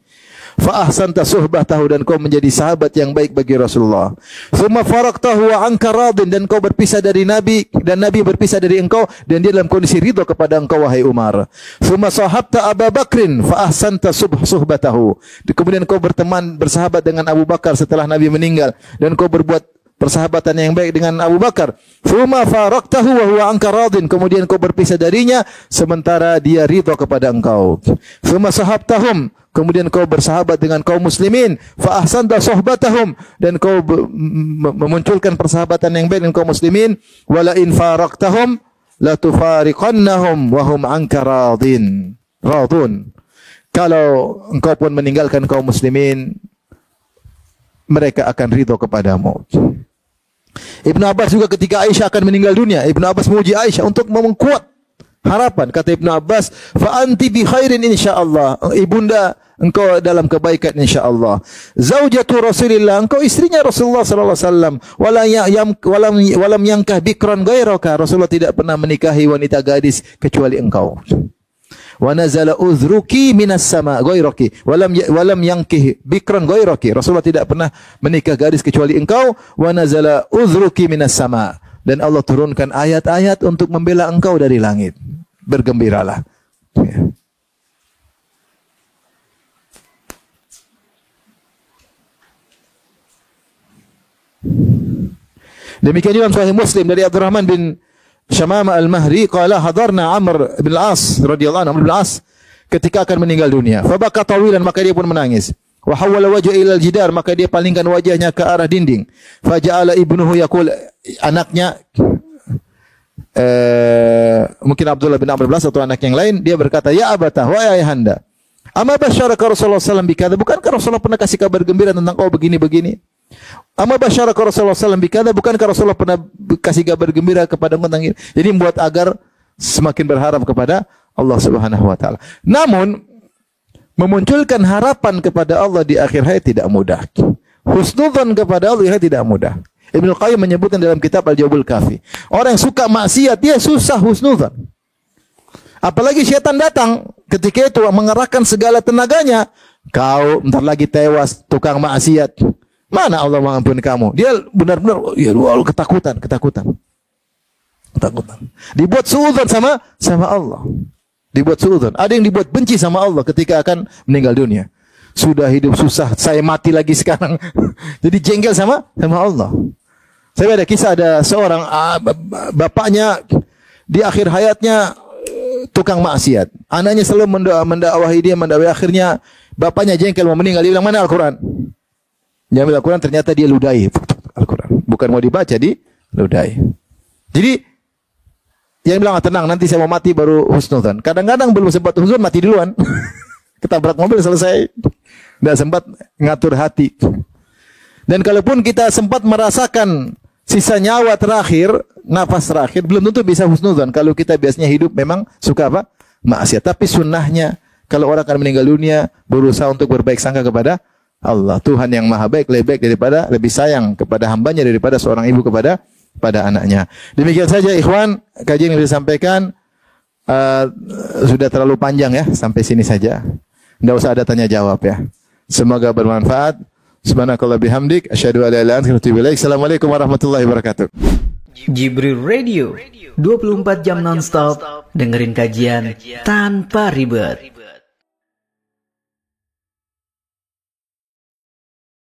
Fa ahsanta suhbatahu, dan kau menjadi sahabat yang baik bagi Rasulullah. Tsumma faraqtahu wa anka radin, dan kau berpisah dari Nabi dan Nabi berpisah dari engkau dan dia dalam kondisi ridha kepada engkau wahai Umar. Tsumma sahabta Abu Bakrin fa ahsanta suhbatahu. Kemudian kau berteman bersahabat dengan Abu Bakar setelah Nabi meninggal dan kau berbuat persahabatan yang baik dengan Abu Bakar. Tsumma faraqtahu wa huwa anka radin, kemudian kau berpisah darinya sementara dia ridha kepada engkau. Tsumma sahabtahum, kemudian kau bersahabat dengan kaum muslimin, fa ahsanta suhbatahum, dan kau memunculkan persahabatan yang baik dengan kaum muslimin. Wala in faraqtahum la tufariqannahum wa hum anka radun. Kalau engkau pun meninggalkan kaum muslimin, mereka akan ridha kepadamu. Ibnu Abbas juga ketika Aisyah akan meninggal dunia, Ibnu Abbas memuji Aisyah untuk memperkuat harapan. Kata Ibnu Abbas, fa anti bi khairin insyaallah, ibunda engkau dalam kebaikan insyaallah. Zaujatu Rasulillah, engkau istrinya Rasulullah sallallahu alaihi wasallam. Walam yankah bikran ghairaka, Rasulullah tidak pernah menikahi wanita gadis kecuali engkau. Wa nazala uzruki minas sama ghairaki walam yankih bikran ghairaki, Rasulullah tidak pernah menikah gadis kecuali engkau. Wa nazala uzruki minas sama, dan Allah turunkan ayat-ayat untuk membela engkau dari langit. Bergembiralah. Ya. Demikian juga Sahih Muslim dari Abdurrahman bin Syamama al-Mahri qala hadarna Amr bin al-As radhiyallahu anhu, Amr bin al-As ketika akan meninggal dunia. Fa baka tawilan, maka dia pun menangis. Wa hawala wajha ila al-jidar, maka dia palingkan wajahnya ke arah dinding. Fa ja'ala ibnuhu yaqul, anaknya mungkin Abdullah bin Amr bin al-As atau anak yang lain, dia berkata, ya abata, wahai ayahanda, amma basyaraka Rasulullah sallallahu alaihi wasallam bikadza, bukankah Rasulullah pernah kasih kabar gembira tentang kau begini-begini? Amma basyaraka Rasulullah sallallahu alaihi wasallam bikadza, bukankah Rasulullah pernah kasih kabar gembira kepada engkau tentang ini? Jadi membuat agar semakin berharap kepada Allah Subhanahu wa taala. Namun memunculkan harapan kepada Allah di akhir hayat tidak mudah. Husnudzan kepada Allah tidak mudah. Ibnu Qayyim menyebutkan dalam kitab Al-Jawabul Kafi, orang yang suka maksiat dia susah husnudzan. Apalagi syaitan datang ketika itu mengerahkan segala tenaganya, kau bentar lagi tewas tukang maksiat. Mana Allah mengampuni kamu? Dia benar-benar ya Allah, ketakutan. Dibuat suudzon sama Allah. Dibuat suudzon. Ada yang dibuat benci sama Allah ketika akan meninggal dunia. Sudah hidup susah, saya mati lagi sekarang. Jadi jengkel sama Allah. Saya ada kisah, ada seorang bapaknya di akhir hayatnya tukang maksiat. Anaknya selalu mendakwahi dia, akhirnya bapaknya jengkel mau meninggal. Dia bilang, mana Al-Quran? Dia ambil Al-Quran, ternyata dia ludahi Al-Quran. Bukan mau dibaca, di ludahi. Jadi yang bilang, tenang, nanti saya mau mati baru husnudzan. Kadang-kadang belum sempat husnudzan, mati duluan. Ketabrak mobil selesai. Tidak sempat ngatur hati. Dan kalaupun kita sempat merasakan sisa nyawa terakhir, nafas terakhir, belum tentu bisa husnudzan. Kalau kita biasanya hidup memang suka apa? Maksiat. Tapi sunnahnya, kalau orang akan meninggal dunia, berusaha untuk berbaik sangka kepada Allah. Tuhan yang maha baik, lebih sayang kepada hambanya daripada seorang ibu kepada anaknya. Demikian saja ikhwan, kajian yang disampaikan sudah terlalu panjang ya, sampai sini saja. Tidak usah ada tanya jawab ya. Semoga bermanfaat. Subhanakallah bihamdik, asyhadu an la ilaha illa anta, astaghfiruka wa atubu ilaik. Assalamualaikum warahmatullahi wabarakatuh. Jibril Radio, 24 jam nonstop, dengerin kajian tanpa ribet.